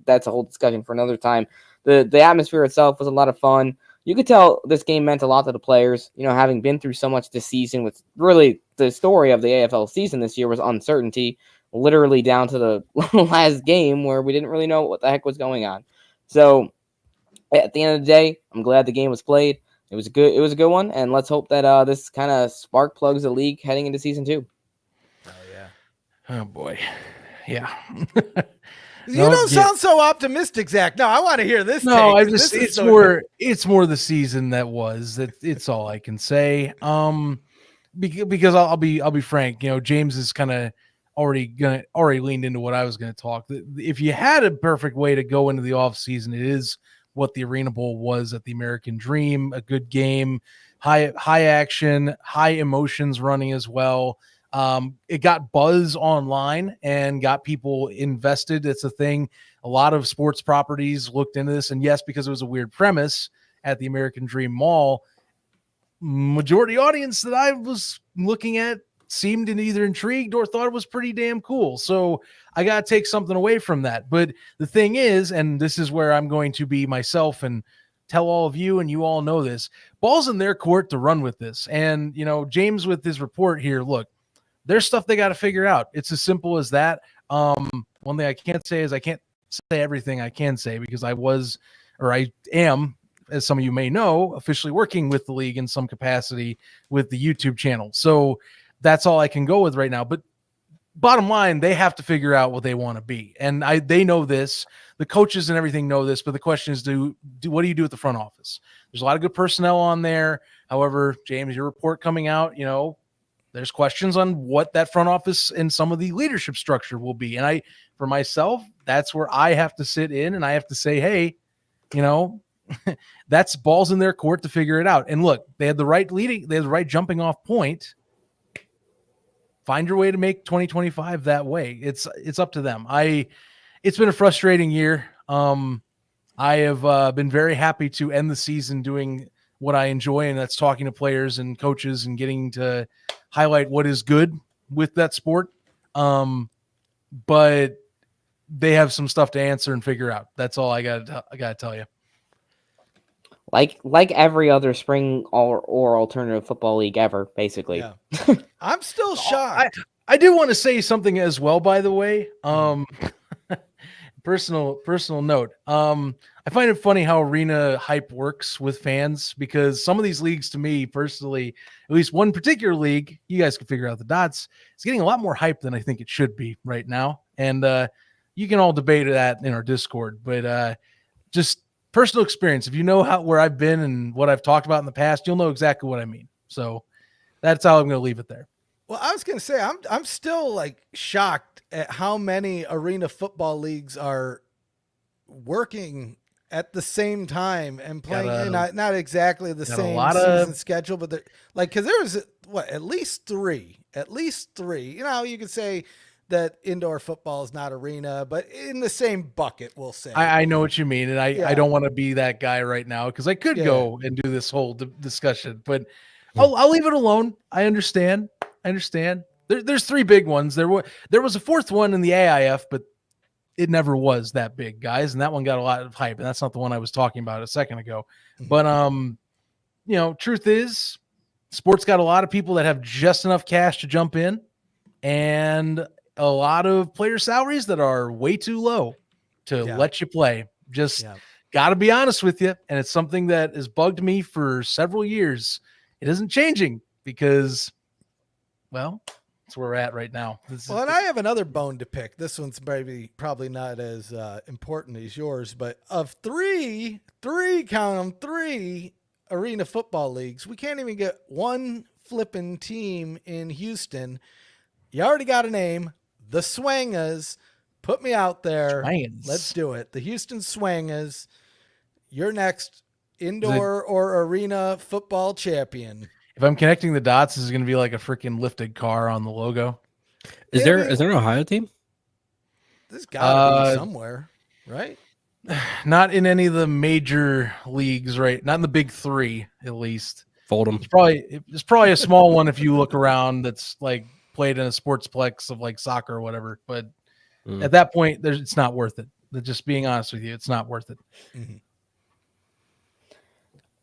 that's a whole discussion for another time. The atmosphere itself was a lot of fun. You could tell this game meant a lot to the players, having been through so much this season. With really the story of the AFL season this year was uncertainty, literally down to the last game where we didn't really know what the heck was going on. So at the end of the day, I'm glad the game was played. It was a good one, and let's hope that this kind of spark plugs the league heading into season 2. Oh yeah. Oh boy. Yeah. You don't sound so optimistic, Zach. No, I want to hear this. No, take. it's more the season that was. It's all I can say. Because I'll be frank. James is kind of already leaned into what I was going to talk. If you had a perfect way to go into the off season, it is what the Arena Bowl was at the American Dream. A good game, high action, high emotions running as well. It got buzz online and got people invested. It's a thing. A lot of sports properties looked into this, and yes, because it was a weird premise at the American Dream Mall, majority audience that I was looking at seemed either intrigued or thought it was pretty damn cool. So I got to take something away from that. But the thing is, and this is where I'm going to be myself and tell all of you, and you all know this, ball's in their court to run with this. And, James with his report here, look, there's stuff they got to figure out. It's as simple as that. One thing I can't say is I can't say everything I can say because I am, as some of you may know, officially working with the league in some capacity with the YouTube channel. So that's all I can go with right now. But bottom line, they have to figure out what they want to be. And they know this. The coaches and everything know this. But the question is, what do you do with the front office? There's a lot of good personnel on there. However, James, your report coming out, there's questions on what that front office and some of the leadership structure will be. And for myself, that's where I have to sit in and I have to say, hey, that's balls in their court to figure it out. And look, they had the right jumping off point. Find your way to make 2025 that way. It's up to them. It's been a frustrating year. I have been very happy to end the season doing what I enjoy, and that's talking to players and coaches and getting to highlight what is good with that sport. But they have some stuff to answer and figure out. That's all I got to tell you. Like every other spring or alternative football league ever, basically. Yeah. I'm still shocked. I do want to say something as well, by the way. Personal note. I find it funny how arena hype works with fans because some of these leagues, to me personally, at least one particular league, you guys can figure out the dots, it's getting a lot more hype than I think it should be right now. And you can all debate that in our Discord, but just personal experience. If you know where I've been and what I've talked about in the past, you'll know exactly what I mean. So that's how I'm going to leave it there. Well, I was going to say, I'm still shocked at how many arena football leagues are working at the same time and playing not exactly the same season schedule, but because there was at least three, you could say that indoor football is not arena, but in the same bucket, we'll say. I know what you mean. And I don't want to be that guy right now because I could go and do this whole discussion, but I'll leave it alone. I understand. There's three big ones. There was a fourth one in the AIF, but it never was that big, guys. And that one got a lot of hype. And that's not the one I was talking about a second ago. But, truth is sports got a lot of people that have just enough cash to jump in and a lot of player salaries that are way too low to let you play. Just got to be honest with you. And it's something that has bugged me for several years. It isn't changing because, well, that's where we're at right now. And I have another bone to pick. This one's probably not as important as yours, but of three arena football leagues, we can't even get one flipping team in Houston. You already got a name, the Swangers. Put me out there. Swangers. Let's do it. The Houston Swangers. You're next indoor or arena football champion. If I'm connecting the dots, this is going to be like a freaking lifted car on the logo. Is there an Ohio team? There's got to be somewhere, right? Not in any of the major leagues, right? Not in the big three, at least. Fold them. It's probably a small one if you look around that's played in a sportsplex of soccer or whatever. But at that point, it's not worth it. Just being honest with you, it's not worth it. Mm-hmm.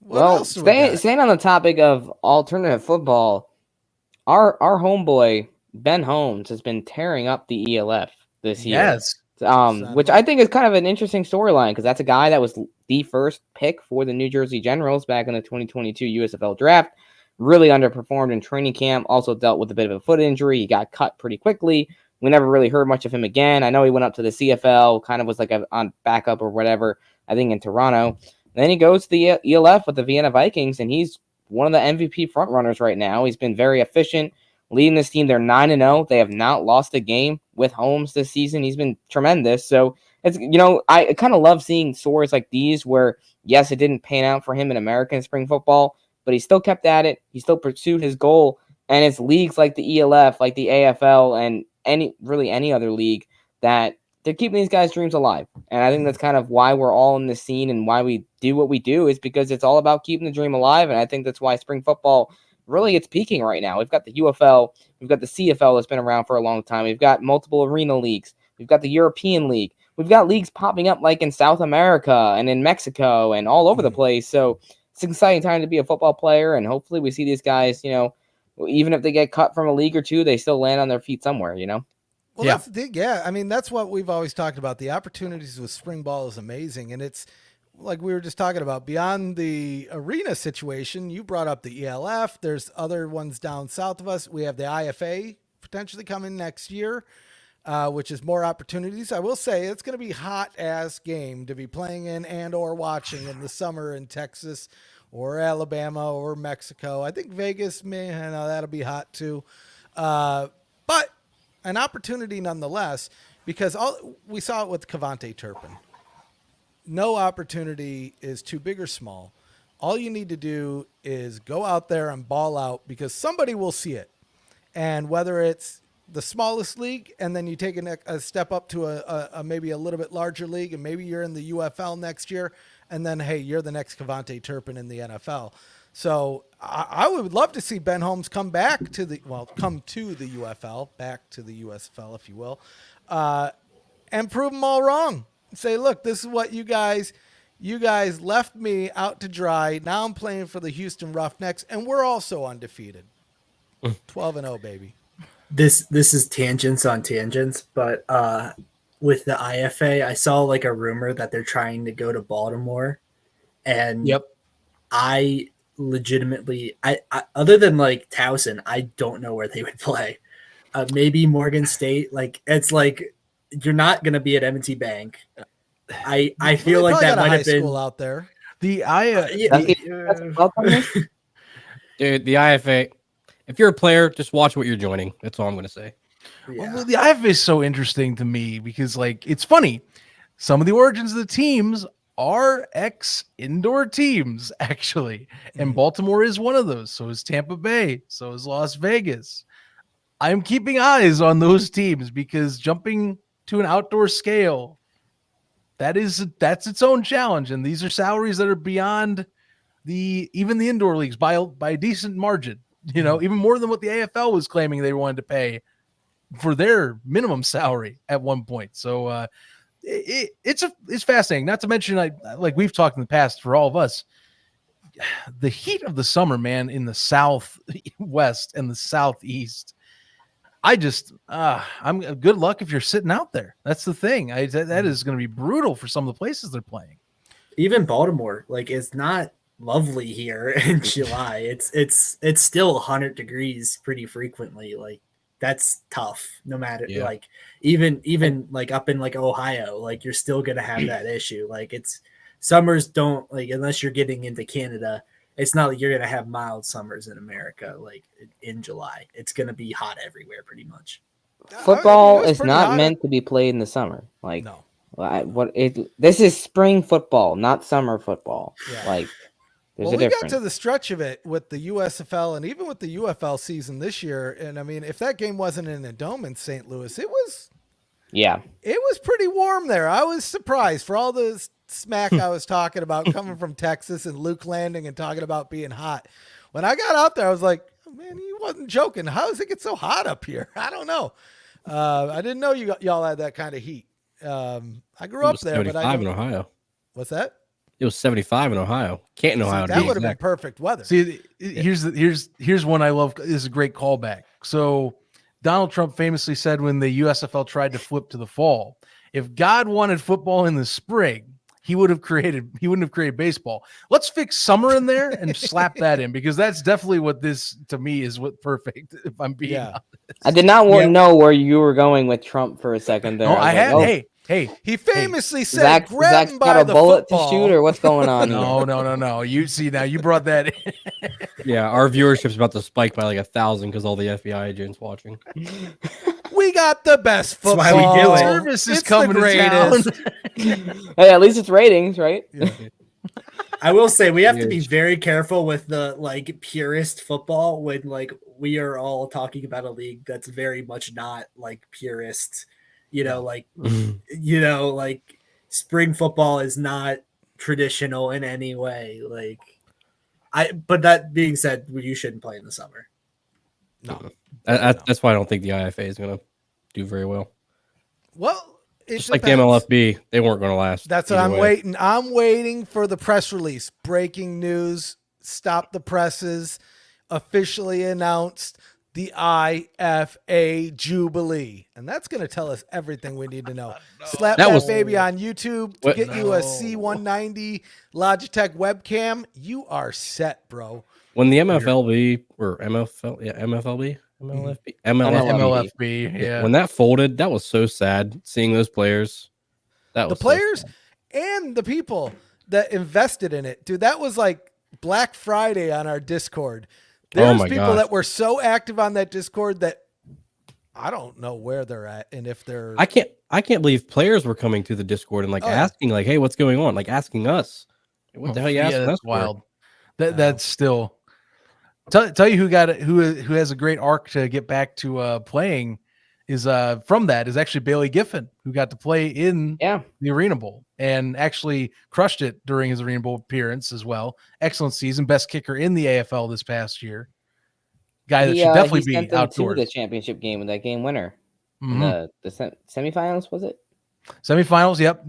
Well, staying on the topic of alternative football, our homeboy Ben Holmes has been tearing up the ELF this year. Yes. Which I think is kind of an interesting storyline because that's a guy that was the first pick for the New Jersey Generals back in the 2022 USFL draft. Really underperformed in training camp. Also dealt with a bit of a foot injury. He got cut pretty quickly. We never really heard much of him again. I know he went up to the CFL, kind of was on backup or whatever, I think in Toronto. And then he goes to the ELF with the Vienna Vikings, and he's one of the MVP frontrunners right now. He's been very efficient leading this team. They're 9-0. They have not lost a game with Holmes this season. He's been tremendous. So it's, I kind of love seeing stories like these where, yes, it didn't pan out for him in American spring football, but he still kept at it. He still pursued his goal. And it's leagues like the ELF, like the AFL, and any other league that they're keeping these guys' dreams alive. And I think that's kind of why we're all in this scene and why we do what we do, is because it's all about keeping the dream alive. And I think that's why spring football really it's peaking right now. We've got the UFL, we've got the CFL that's been around for a long time. We've got multiple arena leagues. We've got the European League. We've got leagues popping up like in South America and in Mexico and all over the place. So it's an exciting time to be a football player. And hopefully we see these guys, even if they get cut from a league or two, they still land on their feet somewhere, Well, that's the thing. Yeah. I mean, that's what we've always talked about. The opportunities with spring ball is amazing. And it's like we were just talking about beyond the arena situation. You brought up the ELF. There's other ones down south of us. We have the IFA potentially coming next year, which is more opportunities. I will say it's going to be hot ass game to be playing in and or watching in the summer in Texas or Alabama or Mexico. I think Vegas, that'll be hot too. But an opportunity nonetheless, because we saw it with Cavante Turpin. No opportunity is too big or small. All you need to do is go out there and ball out, because somebody will see it. And whether it's the smallest league and then you take a step up to a maybe a little bit larger league, and maybe you're in the UFL next year, and then, hey, you're the next Cavante Turpin in the NFL. So I would love to see Ben Holmes come to the UFL, back to the USFL, if you will, and prove them all wrong. Say, look, this is what you guys left me out to dry. Now I'm playing for the Houston Roughnecks, and we're also undefeated. 12-0, baby. This is tangents on tangents, but with the IFA, I saw like a rumor that they're trying to go to Baltimore, and I legitimately, I other than like Towson, I don't know where they would play. Maybe Morgan State. Like, it's like you're not going to be at M&T Bank. I feel like that might have been school out there. The Dude, the IFA. If you're a player, just watch what you're joining. That's all I'm going to say. Yeah. Well, the IFA is so interesting to me because, like, it's funny. Some of the origins of the teams are ex-indoor teams, actually. And Baltimore is one of those. So is Tampa Bay. So is Las Vegas. I'm keeping eyes on those teams because jumping to an outdoor scale, that's its own challenge. And these are salaries that are beyond even the indoor leagues by a decent margin. Even more than what the AFL was claiming they wanted to pay for their minimum salary at one point. So it's fascinating. Not to mention, like we've talked in the past, for all of us, the heat of the summer, man, in the Southwest and the Southeast. I'm good luck if you're sitting out there. That's the thing. That is going to be brutal for some of the places they're playing. Even Baltimore, like, it's not lovely here in July. It's still 100 degrees pretty frequently. Like, that's tough. No matter like even like up in like Ohio, like you're still gonna have that issue. Like, summers don't, like, unless you're getting into Canada, it's not like you're gonna have mild summers in America. Like, in July, it's gonna be hot everywhere pretty much. Football is not meant to be played in the summer. Like, no. This is spring football, not summer football. Yeah. Like, there's we a difference. got to the stretch of it with the USFL and even with the UFL season this year. And I mean, if that game wasn't in a dome in St. Louis, it was pretty warm there. I was surprised for all the smack I was talking about coming from Texas and Luke Landing and talking about being hot. When I got out there, I was like, oh, man, he wasn't joking. How does it get so hot up here? I don't know. I didn't know y'all had that kind of heat. I grew up there, but in Ohio. What's that? It was 75 in Ohio. Canton, Ohio. That would have been perfect weather. See, here's one I love. This is a great callback. So Donald Trump famously said when the USFL tried to flip to the fall, if God wanted football in the spring, he wouldn't have created baseball. Let's fix summer in there and slap that in, because that's definitely what this to me is what perfect. If I'm being honest. I did not know where you were going with Trump for a second there. No, Hey, He famously said, Zach, "Grab Zach's him got by a the bullet football." to shoot, or what's going on here? no. You see now, you brought that in. Yeah, our viewership's about to spike by like 1,000 because all the FBI agents watching. We got the best That's football. why we do it. Service is It's coming the to town. greatest. Hey, at least it's ratings, right? I will say we have to be Yes. very careful with the like purist football when like we are all talking about a league that's very much not like purist. Like spring football is not traditional in any way. But that being said, you shouldn't play in the summer. No. That's why I don't think the IFA is going to do very well. Well, it Just like the depends. MLFB, they weren't going to last. That's what either I'm way. waiting. I'm waiting for the press release. Breaking news. Stop the presses. Officially announced the IFA Jubilee. And that's going to tell us everything we need to know. Slap That that, was- baby on YouTube to What- get you a C190 Logitech webcam. You are set, bro. When the MFLB or MLFB, MLFB, yeah. when that folded, that was so sad seeing those players. That The was so players sad. and the people that invested in it. Dude, that was like Black Friday on our Discord. There's my people gosh. that were so active on that Discord that I don't know where they're at and if they're I can't believe players were coming to the Discord and like Oh, yeah. asking like, "Hey, what's going on?" Like asking us. What the hell you asking us that's for? wild. That's still tell you who has a great arc to get back to playing is from that is actually Bailey Giffen, who got to play in the Arena Bowl and actually crushed it during his Arena Bowl appearance as well. Excellent season, best kicker in the AFL this past year. Guy that should definitely he be sent them outdoors. to the championship game with that game winner. In Mhm. the semifinals, was it? Semifinals, yep.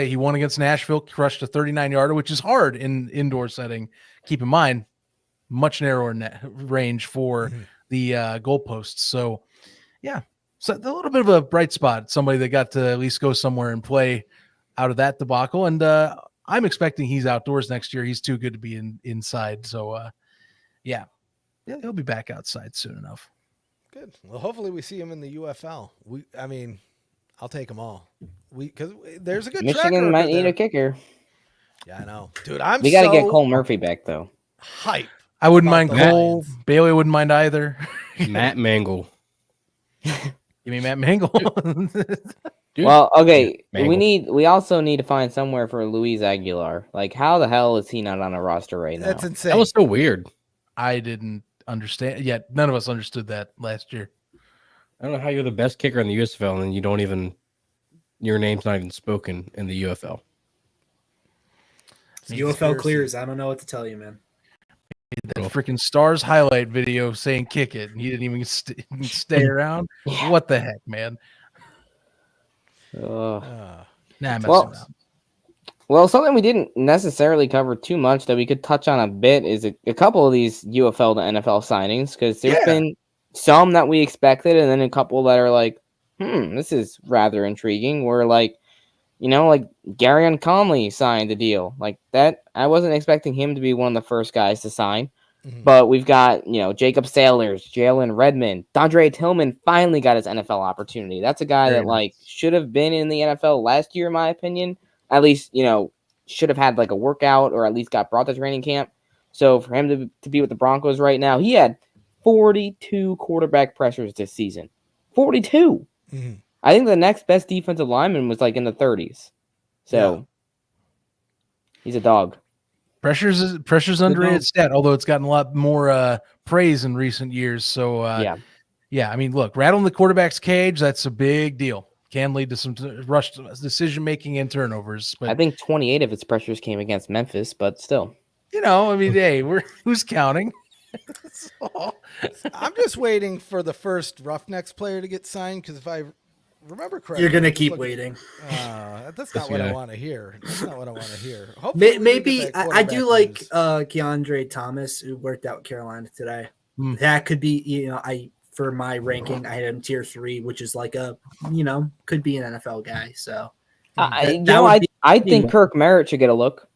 He won against Nashville, crushed a 39-yarder, which is hard in indoor setting. Keep in mind, much narrower range for the goalposts. So, yeah, so a little bit of a bright spot. Somebody that got to at least go somewhere and play out of that debacle. And I'm expecting he's outdoors next year. He's too good to be inside. So, yeah, he'll be back outside soon enough. good. Well, hopefully we see him in the UFL. I'll take them all. Because there's a good track Michigan record might need there. a kicker. Yeah, I know, dude. I'm We got to so get Cole Murphy back though. hype. I wouldn't about mind the Cole. Lions. Bailey wouldn't mind either. Matt Mangle. Give me Matt Mangle. Dude. Well, okay. Mangle. We also need to find somewhere for Luis Aguilar. Like, how the hell is he not on a roster right now? That's insane. That was so weird. I didn't understand. Yet none of us understood that last year. I don't know how you're the best kicker in the USFL and then you don't even your name's not even spoken in the UFL. UFL clears. I don't know what to tell you, man. That freaking Stars highlight video saying kick it, and he didn't even stay around. What the heck, man? Ugh. Nah, I'm messing Well, around. Well, something we didn't necessarily cover too much that we could touch on a bit is a couple of these UFL to NFL signings, because there's been some that we expected, and then a couple that are like, this is rather intriguing. Where like Gary Conley signed the deal like that. I wasn't expecting him to be one of the first guys to sign, but we've got Jacob Sailors, Jalen Redmond, Dondre Tillman finally got his NFL opportunity. That's a guy that like should have been in the NFL last year, in my opinion. At least should have had like a workout or at least got brought to training camp. So for him to be with the Broncos right now, he had 42 quarterback pressures this season. 42. I think the next best defensive lineman was like in the 30s. So he's a dog. Pressure's underrated stat, although it's gotten a lot more praise in recent years. So yeah. I mean, look, rattling the quarterback's cage, that's a big deal. Can lead to some rushed decision making and turnovers. But I think 28 of its pressures came against Memphis, but still. I mean, hey, who's counting? I'm just waiting for the first Roughnecks player to get signed, because if I remember correctly, You're gonna keep waiting. That's not what I want to hear. That's not what I want to hear. Hopefully Maybe I do like news. Keandre Thomas, who worked out Carolina today. That could be, for my ranking, I had him tier 3, which is like a, could be an NFL guy. So I think Kirk Merritt should get a look.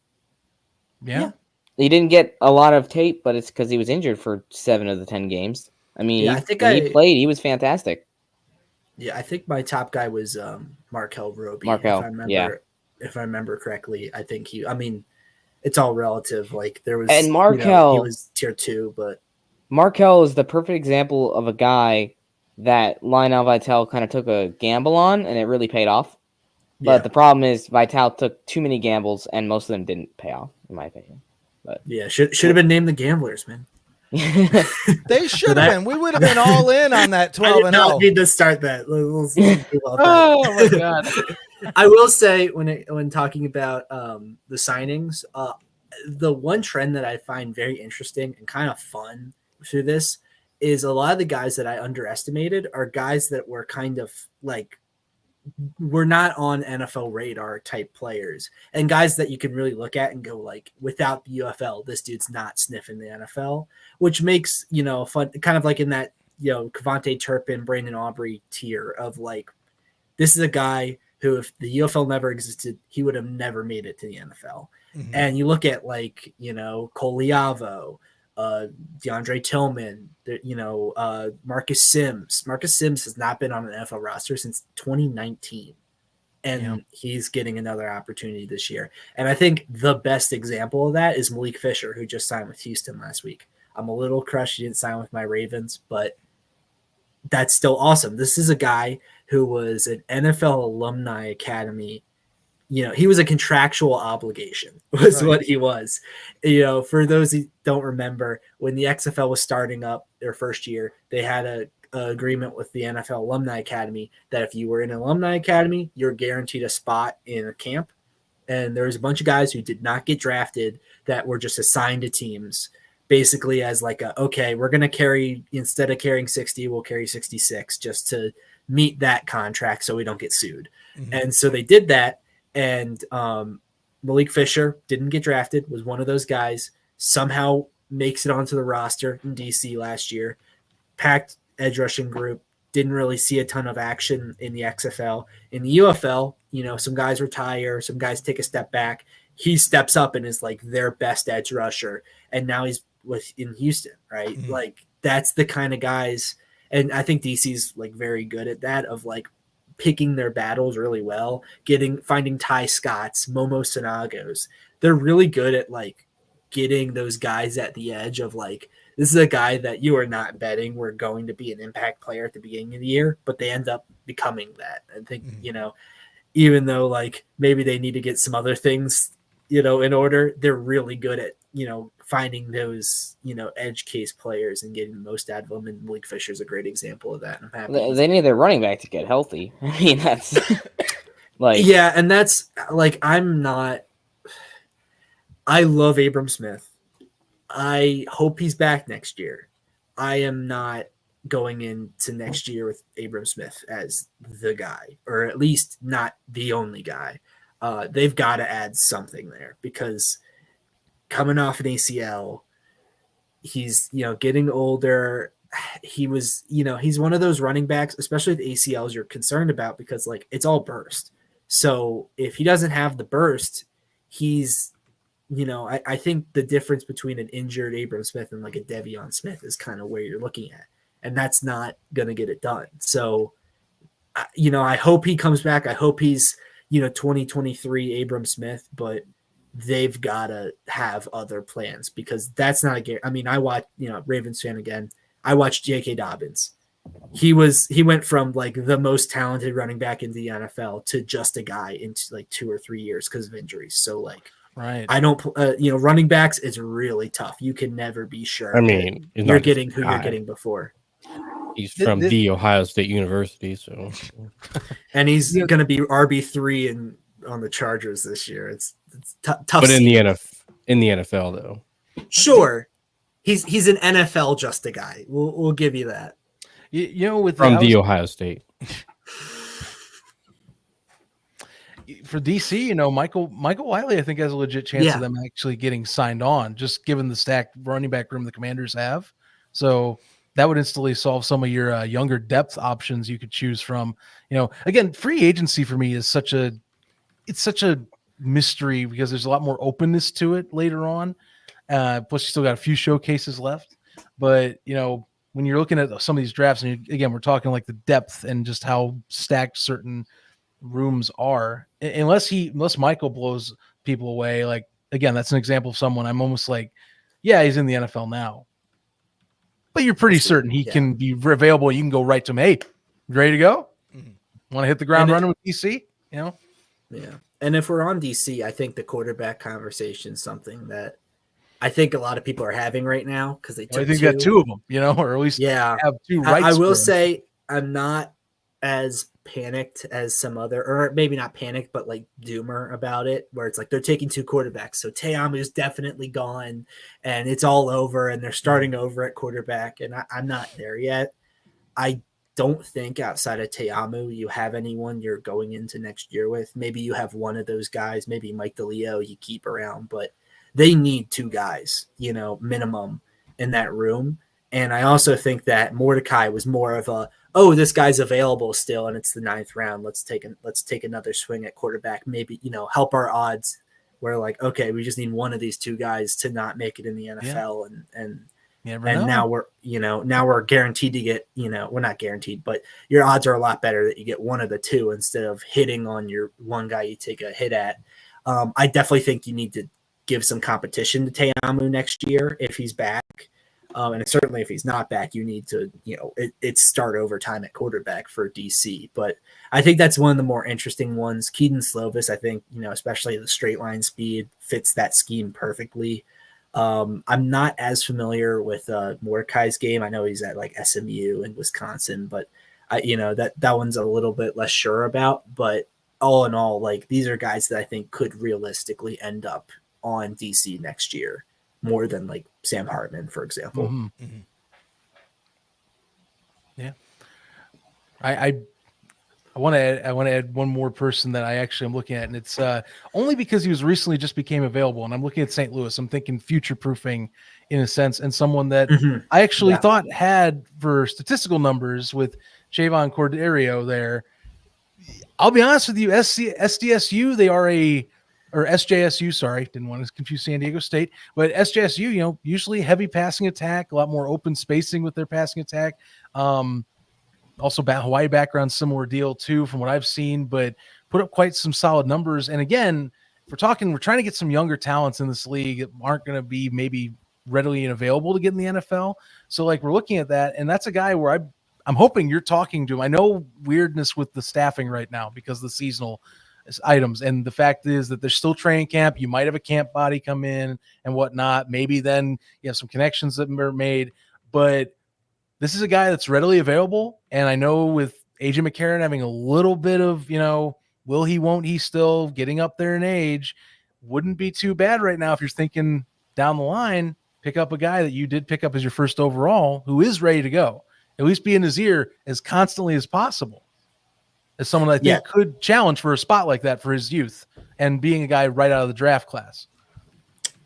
Yeah. He didn't get a lot of tape, but it's because he was injured for 7 of the 10 games. I mean, Yeah, he played. He was fantastic. Yeah, I think my top guy was Markel Roby. Markel, If I remember correctly, I think I mean, it's all relative. Like there was, And he Markel, was tier 2, but Markel is the perfect example of a guy that Lionel Vital kind of took a gamble on, and it really paid off. But the problem is Vital took too many gambles, and most of them didn't pay off, in my opinion. But yeah, should have been named the Gamblers, man. They should have been. We would have been all in on that 12 and 0. Need to start that. Let's Oh my god! I will say when talking about the signings, the one trend that I find very interesting and kind of fun through this is a lot of the guys that I underestimated are guys that were kind of like we're not on NFL radar type players, and guys that you can really look at and go like, without the UFL, this dude's not sniffing the NFL, which makes, fun, kind of like in that, Kavonte Turpin, Brandon Aubrey tier of like, this is a guy who, if the UFL never existed, he would have never made it to the NFL. Mm-hmm. And you look at like, Cole Liavo, DeAndre Tillman, Marcus Sims. Marcus Sims has not been on an NFL roster since 2019, and he's getting another opportunity this year. And I think the best example of that is Malik Fisher, who just signed with Houston last week. I'm a little crushed he didn't sign with my Ravens, but that's still awesome. This is a guy who was an NFL Alumni Academy. He was a contractual obligation was right. What he was. For those who don't remember, when the XFL was starting up their first year, they had a agreement with the NFL Alumni Academy that if you were in an Alumni Academy, you're guaranteed a spot in a camp. And there was a bunch of guys who did not get drafted that were just assigned to teams, basically as like okay, we're going to carry, instead of carrying 60, we'll carry 66 just to meet that contract so we don't get sued. Mm-hmm. And so they did that. And Malik Fisher didn't get drafted, was one of those guys, somehow makes it onto the roster in DC last year, packed edge rushing group, didn't really see a ton of action in the XFL. In the UFL, some guys retire, some guys take a step back. He steps up and is like their best edge rusher. And now he's in Houston, right? Mm-hmm. Like that's the kind of guys. And I think DC's like very good at that, of like picking their battles really well, finding Ty Scotts, Momo Sinagos. They're really good at like getting those guys at the edge of like, this is a guy that you are not betting we're going to be an impact player at the beginning of the year, but they end up becoming that. I think, even though like maybe they need to get some other things, in order, they're really good at, finding those, edge case players and getting the most out of them. And Malik Fisher's a great example of that. I'm happy. They need their running back to get healthy. I mean, that's like, yeah. And that's like, I love Abram Smith. I hope he's back next year. I am not going into next year with Abram Smith as the guy, or at least not the only guy. They've got to add something there, because coming off an ACL, he's, getting older. He was, he's one of those running backs, especially with ACLs, you're concerned about, because like it's all burst. So if he doesn't have the burst, he's, I think the difference between an injured Abram Smith and like a Devion Smith is kind of where you're looking at. And that's not going to get it done. So, I hope he comes back. I hope he's, 2023 Abram Smith, but they've got to have other plans, because that's not a guarantee. I mean, I watch, Ravens fan again. I watched J.K. Dobbins. He went from like the most talented running back in the NFL to just a guy in like 2 or 3 years because of injuries. So like, right. I don't, running backs is really tough. You can never be sure. I mean, you're getting who you're getting before. He's from the Ohio State University, so and he's going to be RB3 on the Chargers this year. It's tough. But in the NFL though, sure, he's an NFL just a guy. We'll give you that. With from the Ohio State. For DC, Michael Wiley, I think, has a legit chance of them actually getting signed on, just given the stacked running back room the Commanders have. So that would instantly solve some of your younger depth options you could choose from. Again, free agency for me is such a mystery, because there's a lot more openness to it later on. Plus, you still got a few showcases left. But when you're looking at some of these drafts, and again, we're talking like the depth and just how stacked certain rooms are, unless Michael blows people away. Like, again, that's an example of someone I'm almost like, yeah, he's in the NFL now, but you're pretty certain he can be available. You can go right to him. Hey, ready to go? Want to hit the ground running with DC? You know? Yeah. And if we're on DC, I think the quarterback conversation is something that I think a lot of people are having right now because they took got two of them, you know, or at least have two rights. I will say I'm not as panicked as some other, or maybe not panicked, but like doomer about it, where it's like they're taking two quarterbacks. So Te'amu is definitely gone and it's all over and they're starting over at quarterback. And I'm not there yet. I don't think outside of Te'amu you have anyone you're going into next year with. Maybe you have one of those guys, maybe Mike DeLeo you keep around, but they need two guys, you know, minimum in that room. And I also think that Mordecai was more of a, oh, this guy's available still, and it's the 9th round. Let's take another swing at quarterback. Maybe, you know, help our odds. We're like, okay, we just need one of these two guys to not make it in the NFL, and now we're guaranteed to get, you know, we're not guaranteed, but your odds are a lot better that you get one of the two instead of hitting on your one guy you take a hit at. I definitely think you need to give some competition to Te'amu next year if he's back. And certainly if he's not back, you need to, you know, it's start over time at quarterback for DC. But I think that's one of the more interesting ones. Keaton Slovis, I think, you know, especially the straight line speed fits that scheme perfectly. I'm not as familiar with Mordecai's game. I know he's at like SMU in Wisconsin, but you know, that one's a little bit less sure about. But all in all, like these are guys that I think could realistically end up on DC next year more than like Sam Hartman, for example. Yeah. I want to add one more person that I actually am looking at, and it's only because he was recently just became available, and I'm looking at St. Louis. I'm thinking future proofing in a sense, and someone that I actually thought had for statistical numbers with Javon Corderio there. I'll be honest with you, SDSU, they are or SJSU, sorry, didn't want to confuse San Diego State, but SJSU, you know, usually heavy passing attack, a lot more open spacing with their passing attack. Also, Hawaii background, similar deal too, from what I've seen, but put up quite some solid numbers. And again, we're trying to get some younger talents in this league that aren't going to be maybe readily available to get in the NFL. So like we're looking at that, and that's a guy where I'm hoping you're talking to him. I know weirdness with the staffing right now because of the seasonal items, and the fact is that there's still training camp. You might have a camp body come in and whatnot. Maybe then you have some connections that are made, but this is a guy that's readily available. And I know with AJ McCarron having a little bit of, you know, will he, won't he, still getting up there in age, wouldn't be too bad right now if you're thinking down the line, pick up a guy that you did pick up as your first overall who is ready to go. At least be in his ear as constantly as possible. As someone I think could challenge for a spot like that for his youth and being a guy right out of the draft class.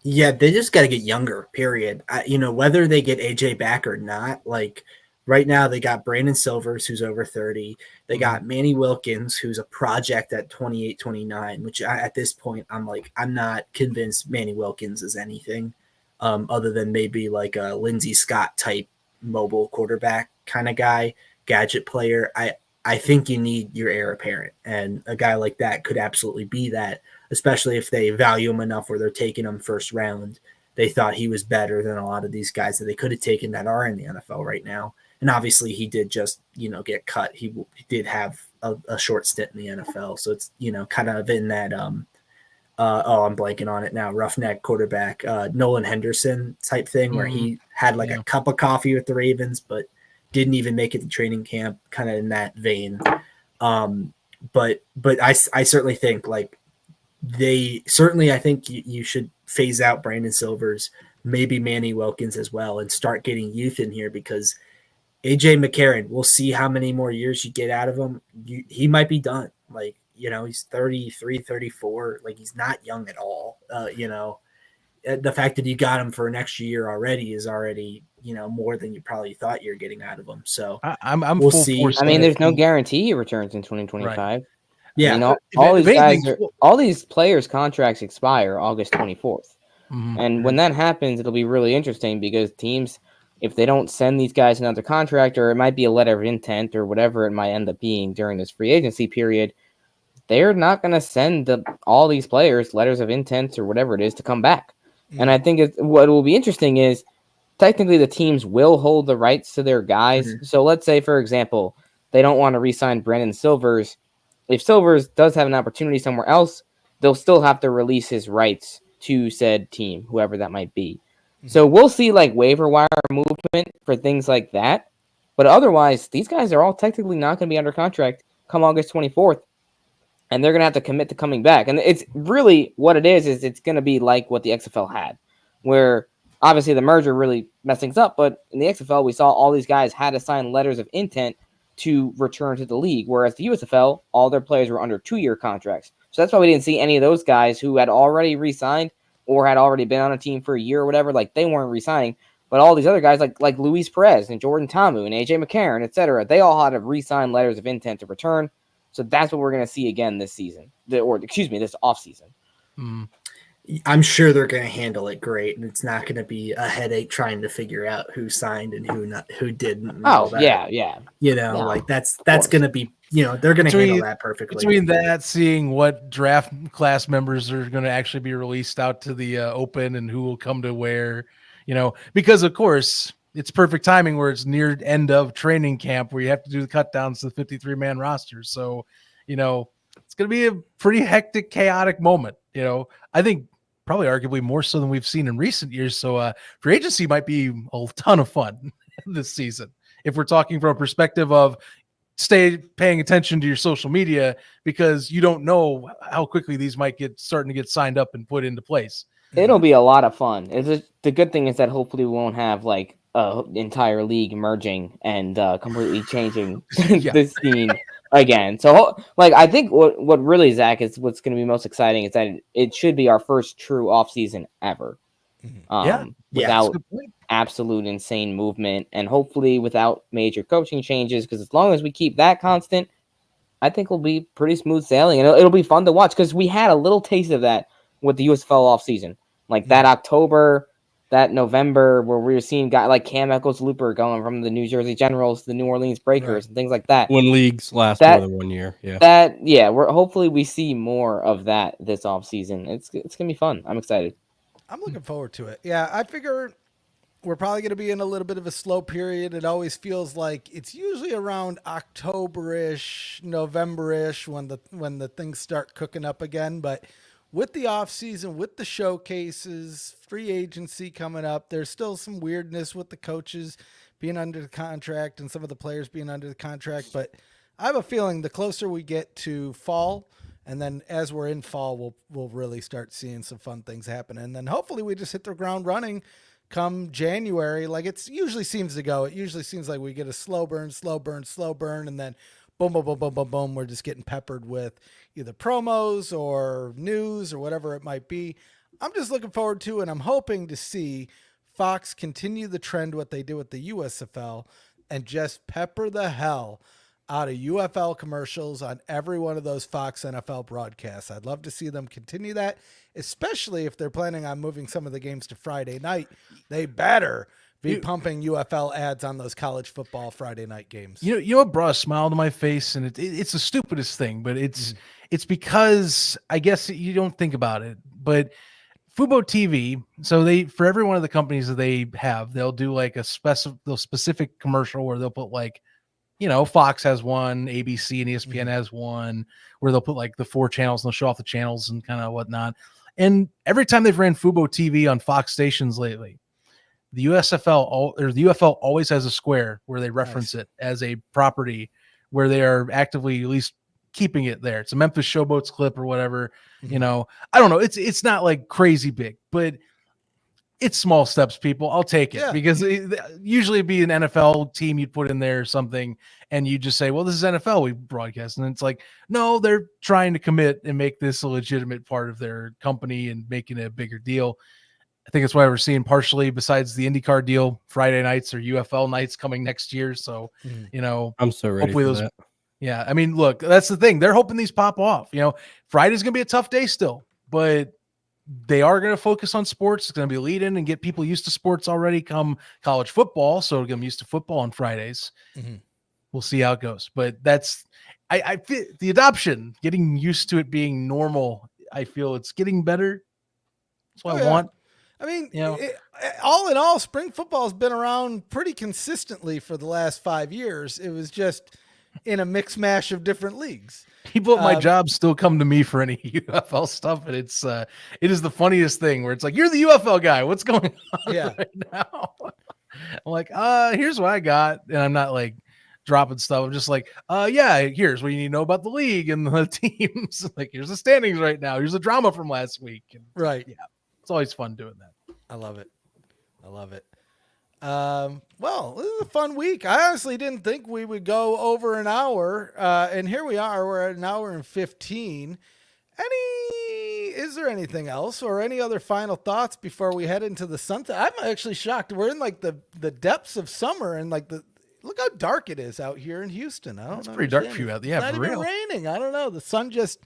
Yeah, they just got to get younger, period. You know, whether they get AJ back or not, like right now they got Brandon Silvers, who's over 30. They got Manny Wilkins, who's a project at 28, 29, which at this point, I'm not convinced Manny Wilkins is anything other than maybe like a Lindsey Scott type mobile quarterback kind of guy, gadget player. I think you need your heir apparent, and a guy like that could absolutely be that, especially if they value him enough where they're taking him first round. They thought he was better than a lot of these guys that they could have taken that are in the NFL right now. And obviously he did just, you know, get cut. He did have a short stint in the NFL. So it's, you know, kind of in that, I'm blanking on it now, roughneck quarterback, Nolan Henderson type thing where he had like a cup of coffee with the Ravens, but didn't even make it to training camp, kind of in that vein. But I certainly think like I think you should phase out Brandon Silvers, maybe Manny Wilkins as well, and start getting youth in here because AJ McCarron, we'll see how many more years you get out of him. He might be done. Like, you know, he's 33, 34. Like, he's not young at all. You know, the fact that you got him for next year already is already, you know, more than you probably thought you're getting out of him. So we'll see. I mean, there's no guarantee he returns in 2025. Right. Yeah. I mean, all these guys all these players' contracts expire August 24th. And when that happens, it'll be really interesting because teams, if they don't send these guys another contract, or it might be a letter of intent or whatever it might end up being during this free agency period, they're not going to send all these players letters of intent or whatever it is to come back. And I think what will be interesting is technically the teams will hold the rights to their guys. So let's say, for example, they don't want to re-sign Brandon Silvers. If Silvers does have an opportunity somewhere else, they'll still have to release his rights to said team, whoever that might be. So we'll see like waiver wire movement for things like that. But otherwise, these guys are all technically not going to be under contract come August 24th. And they're going to have to commit to coming back. And it's really what it is it's going to be like what the XFL had, where obviously the merger really messed things up. But in the XFL, we saw all these guys had to sign letters of intent to return to the league, whereas the USFL, all their players were under 2-year contracts. So that's why we didn't see any of those guys who had already re-signed or had already been on a team for a year or whatever. Like, they weren't re-signing. But all these other guys, like Luis Perez and Jordan Tamu and AJ McCarron, etc., they all had to re-sign letters of intent to return. So that's what we're going to see again this season, this offseason. I'm sure they're going to handle it great, and it's not going to be a headache trying to figure out who signed and who didn't. And all that. Yeah. Like that's going to be, they're going to handle that perfectly. Between that, seeing what draft class members are going to actually be released out to the open and who will come to where, because of course it's perfect timing where it's near end of training camp where you have to do the cut downs to the 53-man roster. So, it's going to be a pretty hectic, chaotic moment. I think probably arguably more so than we've seen in recent years. So free agency might be a ton of fun this season. If we're talking from a perspective of stay paying attention to your social media, because you don't know how quickly these might starting to get signed up and put into place. It'll be a lot of fun. The good thing is that hopefully we won't have like entire league merging and completely changing the scene again. So like I think what really, Zach, is what's going to be most exciting is that it should be our first true off season ever. Without absolute insane movement and hopefully without major coaching changes, because as long as we keep that constant, I think we'll be pretty smooth sailing and it'll be fun to watch, because we had a little taste of that with the USFL off season, like that October, that November, where we were seeing guys like Cam Eccles-Looper going from the New Jersey Generals to the New Orleans Breakers and things like that. When leagues last more than 1 year. We're hopefully we see more of that this off season. It's gonna be fun. I'm excited. I'm looking forward to it. Yeah, I figure we're probably going to be in a little bit of a slow period. It always feels like it's usually around October-ish, November-ish when the things start cooking up again. But with the off season, with the showcases, free agency coming up, there's still some weirdness with the coaches being under the contract and some of the players being under the contract. But I have a feeling the closer we get to fall, and then as we're in fall, we'll really start seeing some fun things happen. And then hopefully we just hit the ground running come January. Like it usually seems to go. It usually seems like we get a slow burn, and then boom, boom, boom, boom, boom, boom. We're just getting peppered with either promos or news or whatever it might be. I'm just looking forward to, and I'm hoping to see Fox continue the trend, what they did with the USFL, and just pepper the hell out of UFL commercials on every one of those Fox NFL broadcasts. I'd love to see them continue that, especially if they're planning on moving some of the games to Friday night. They better be pumping UFL ads on those college football Friday night games. You know what brought a smile to my face, and it's the stupidest thing, but it's because I guess you don't think about it, but Fubo TV. So for every one of the companies that they have, they'll do like a specific commercial where they'll put like, Fox has one, ABC and ESPN has one, where they'll put like the 4 channels and they'll show off the channels and kind of whatnot. And every time they've ran Fubo TV on Fox stations lately, the USFL or the UFL always has a square where they reference it as a property where they are actively at least keeping it there. It's a Memphis Showboats clip or whatever. I don't know. It's not like crazy big, but it's small steps, people. I'll take it because usually it'd be an NFL team you'd put in there or something, and you just say, well, this is NFL we broadcast. And it's like, no, they're trying to commit and make this a legitimate part of their company and making it a bigger deal. I think that's why we're seeing partially, besides the IndyCar deal, Friday nights or UFL nights coming next year. So, I'm so ready for that. Yeah. I mean, look, that's the thing. They're hoping these pop off. Friday's going to be a tough day still, but they are going to focus on sports. It's going to be lead in and get people used to sports already come college football. So get them used to football on Fridays. we'll see how it goes. But that's I feel the adoption, getting used to it being normal. I feel it's getting better. That's what I want. I mean, You know, all in all, spring football has been around pretty consistently for the last 5 years. It was just in a mix mash of different leagues. people at my job still come to me for any UFL stuff, and it is the funniest thing where it's like, you're the UFL guy. What's going on right now? I'm like, here's what I got, and I'm not like dropping stuff. I'm just like, yeah, here's what you need to know about the league and the teams. Like, here's the standings right now. Here's the drama from last week. And right. Yeah. It's always fun doing that. I love it. Well, this is a fun week. I honestly didn't think we would go over an hour. And here we are. We're at an hour and 15. Is there anything else or any other final thoughts before we head into the sunset? I'm actually shocked. We're in like the depths of summer and like look how dark it is out here in Houston. It's pretty dark for you out there. Yeah, it's not even raining. I don't know. The sun just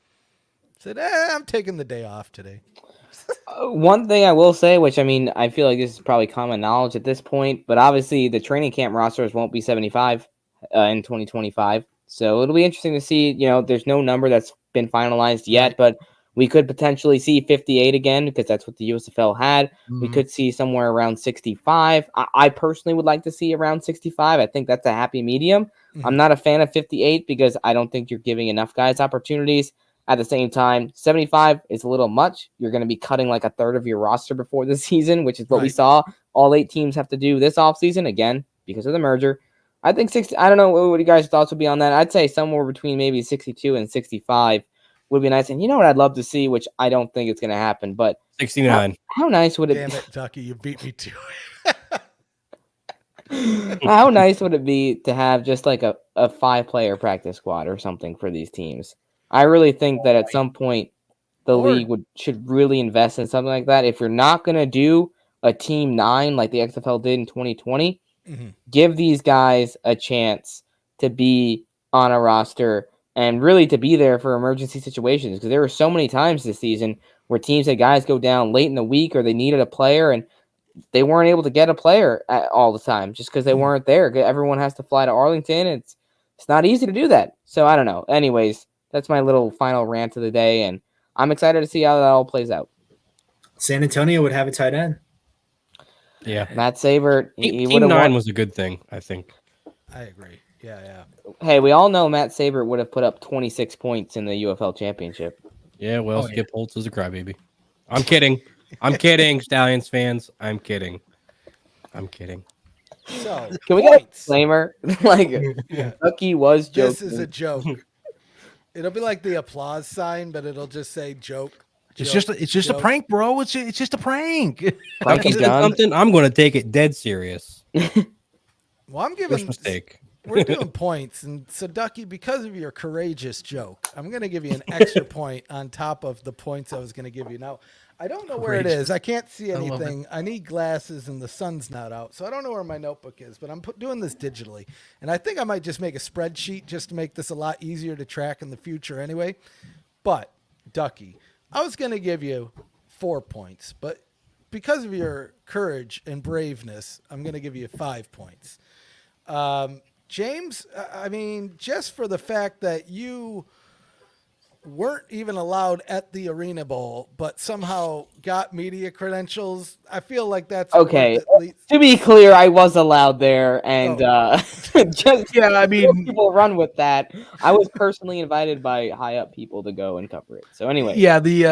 said, I'm taking the day off today. One thing I will say, which I mean, I feel like this is probably common knowledge at this point, but obviously the training camp rosters won't be 75 in 2025. So it'll be interesting to see, there's no number that's been finalized yet, but we could potentially see 58 again because that's what the USFL had. Mm-hmm. We could see somewhere around 65. I personally would like to see around 65. I think that's a happy medium. Mm-hmm. I'm not a fan of 58 because I don't think you're giving enough guys opportunities. At the same time, 75 is a little much. You're going to be cutting like a third of your roster before the season, which is what we saw all 8 teams have to do this offseason, again, because of the merger. I think 60. I don't know what you guys' thoughts would be on that. I'd say somewhere between maybe 62 and 65 would be nice. And you know what I'd love to see, which I don't think it's going to happen, but 69. How nice would it be? Damn it, Ducky, you beat me to it. How nice would it be to have just like a 5-player practice squad or something for these teams? I really think that at some point the league should really invest in something like that. If you're not going to do a team 9 like the XFL did in 2020, give these guys a chance to be on a roster and really to be there for emergency situations. Because there were so many times this season where teams had guys go down late in the week or they needed a player and they weren't able to get a player all the time just because they weren't there. Everyone has to fly to Arlington. It's not easy to do that. So I don't know. Anyways, that's my little final rant of the day, and I'm excited to see how that all plays out. San Antonio would have a tight end. Yeah. Matt Sabert. Team 9 was a good thing, I think. I agree. Yeah. Hey, we all know Matt Sabert would have put up 26 points in the UFL championship. Yeah, well, Skip Holtz is a crybaby. I'm kidding. I'm kidding, Stallions fans. I'm kidding. So, can we get a disclaimer? Ducky was joking. This is a joke. It'll be like the applause sign, but it'll just say joke. It's just a prank, bro. It's just a prank. Something I'm going to take it dead serious. Well, I'm giving mistake. We're doing points, and so Ducky, because of your courageous joke, I'm going to give you an extra point on top of the points I was going to give you. Now, I don't know where it is. I can't see anything. I need glasses, and the sun's not out, so I don't know where my notebook is. But I'm doing this digitally, and I think I might just make a spreadsheet just to make this a lot easier to track in the future. Anyway, but Ducky, I was going to give you 4 points, but because of your courage and braveness, I'm going to give you 5 points. James, I mean, just for the fact that you weren't even allowed at the Arena Bowl, but somehow got media credentials, I feel like that's okay. To be clear, I was allowed there, and people run with that. I was personally invited by high up people to go and cover it. So anyway, I'll be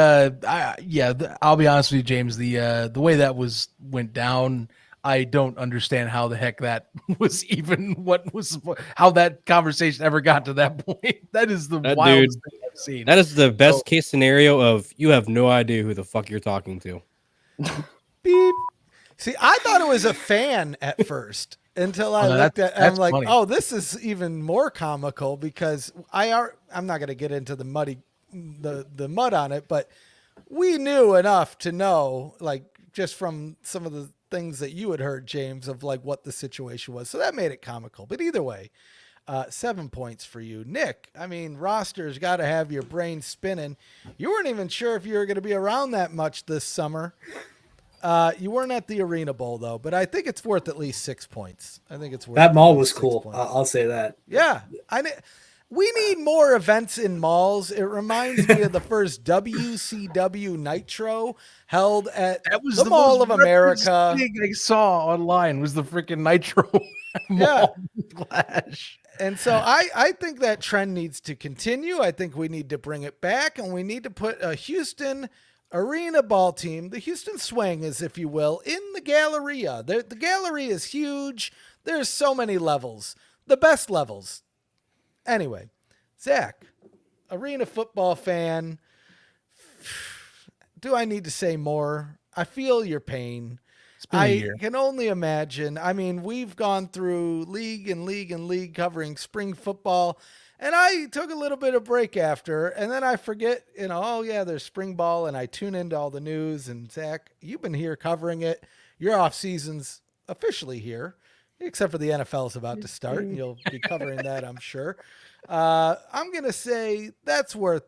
honest with you, James. The way that went down, I don't understand how the heck that was even how that conversation ever got to that point. That is the wildest thing I've seen. That is the best case scenario of you have no idea who the fuck you're talking to. Beep. See, I thought it was a fan at first until I looked at it. I'm like, funny. This is even more comical because I'm not going to get into the mud on it, but we knew enough to know, like, just from some of the things that you had heard, James, of like what the situation was. So that made it comical. But either way, 7 points for you. Nick, I mean, roster's got to have your brain spinning. You weren't even sure if you were going to be around that much this summer. You weren't at the Arena Bowl though, but I think it's worth at least 6 points. I think it's worth That mall at was least 6 cool. points. I'll say that. Yeah, we need more events in malls. It reminds me of the first WCW Nitro held at That was the Mall most of America. thing I saw online was the freaking Nitro Mall Clash. And so I think that trend needs to continue. I think we need to bring it back, and we need to put a Houston Arena ball team, the Houston Swing, as if you will, in the Galleria. The Galleria is huge. There's so many levels, the best levels. Anyway, Zach, Arena football fan, do I need to say more? I feel your pain. I can only imagine. I mean, we've gone through league and league covering spring football, and I took a little bit of break after, and then I forget, oh yeah, there's spring ball, and I tune into all the news. And Zach, you've been here covering it. Your off season's officially here, except for the NFL is about to start, and you'll be covering that, I'm sure. I'm gonna say that's worth.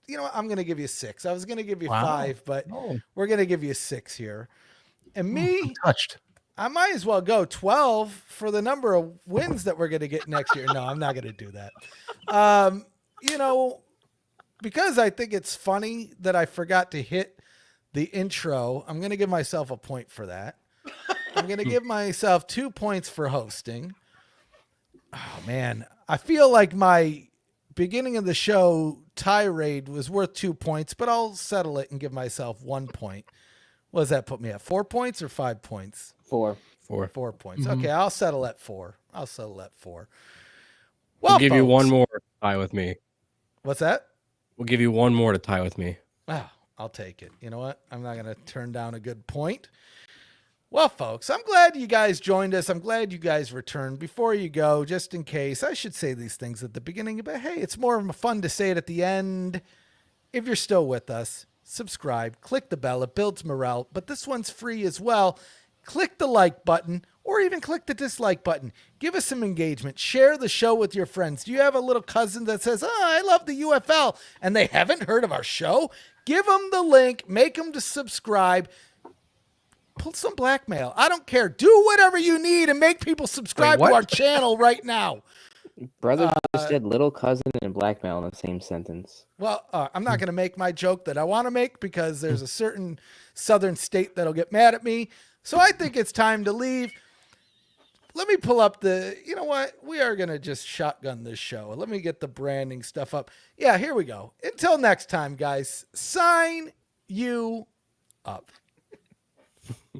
I'm gonna give you 6. I was gonna give you 5, but we're gonna give you 6 here. And me, touched. I might as well go 12 for the number of wins that we're going to get next year. No, I'm not going to do that. Because I think it's funny that I forgot to hit the intro, I'm going to give myself a point for that. I'm going to give myself 2 points for hosting. Oh, man. I feel like my beginning of the show tirade was worth 2 points, but I'll settle it and give myself 1 point. What does that put me at? 4 points or 5 points? 4. 4 points. Okay, I'll settle at 4. Well, We'll give you folks, one more to tie with me. What's that? We'll give you one more to tie with me. Oh, I'll take it. You know what? I'm not going to turn down a good point. Well, folks, I'm glad you guys joined us. I'm glad you guys returned. Before you go, just in case, I should say these things at the beginning, but hey, it's more fun to say it at the end. If you're still with us, subscribe, click the bell. It builds morale, but this one's free as well. Click the like button or even click the dislike button. Give us some engagement. Share the show with your friends. Do you have a little cousin that says, I love the UFL, and they haven't heard of our show? Give them the link. Make them to subscribe. Pull some blackmail. I don't care. Do whatever you need and make people subscribe to our channel right now. Brother just said little cousin and blackmail in the same sentence. Well, I'm not going to make my joke that I want to make because there's a certain southern state that'll get mad at me. So I think it's time to leave. Let me pull up you know what? We are going to just shotgun this show. Let me get the branding stuff up. Yeah, here we go. Until next time, guys, sign you up.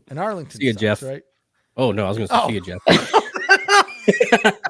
And Arlington, See you, sucks, Jeff. right? Oh, no, I was going to say see you, Jeff.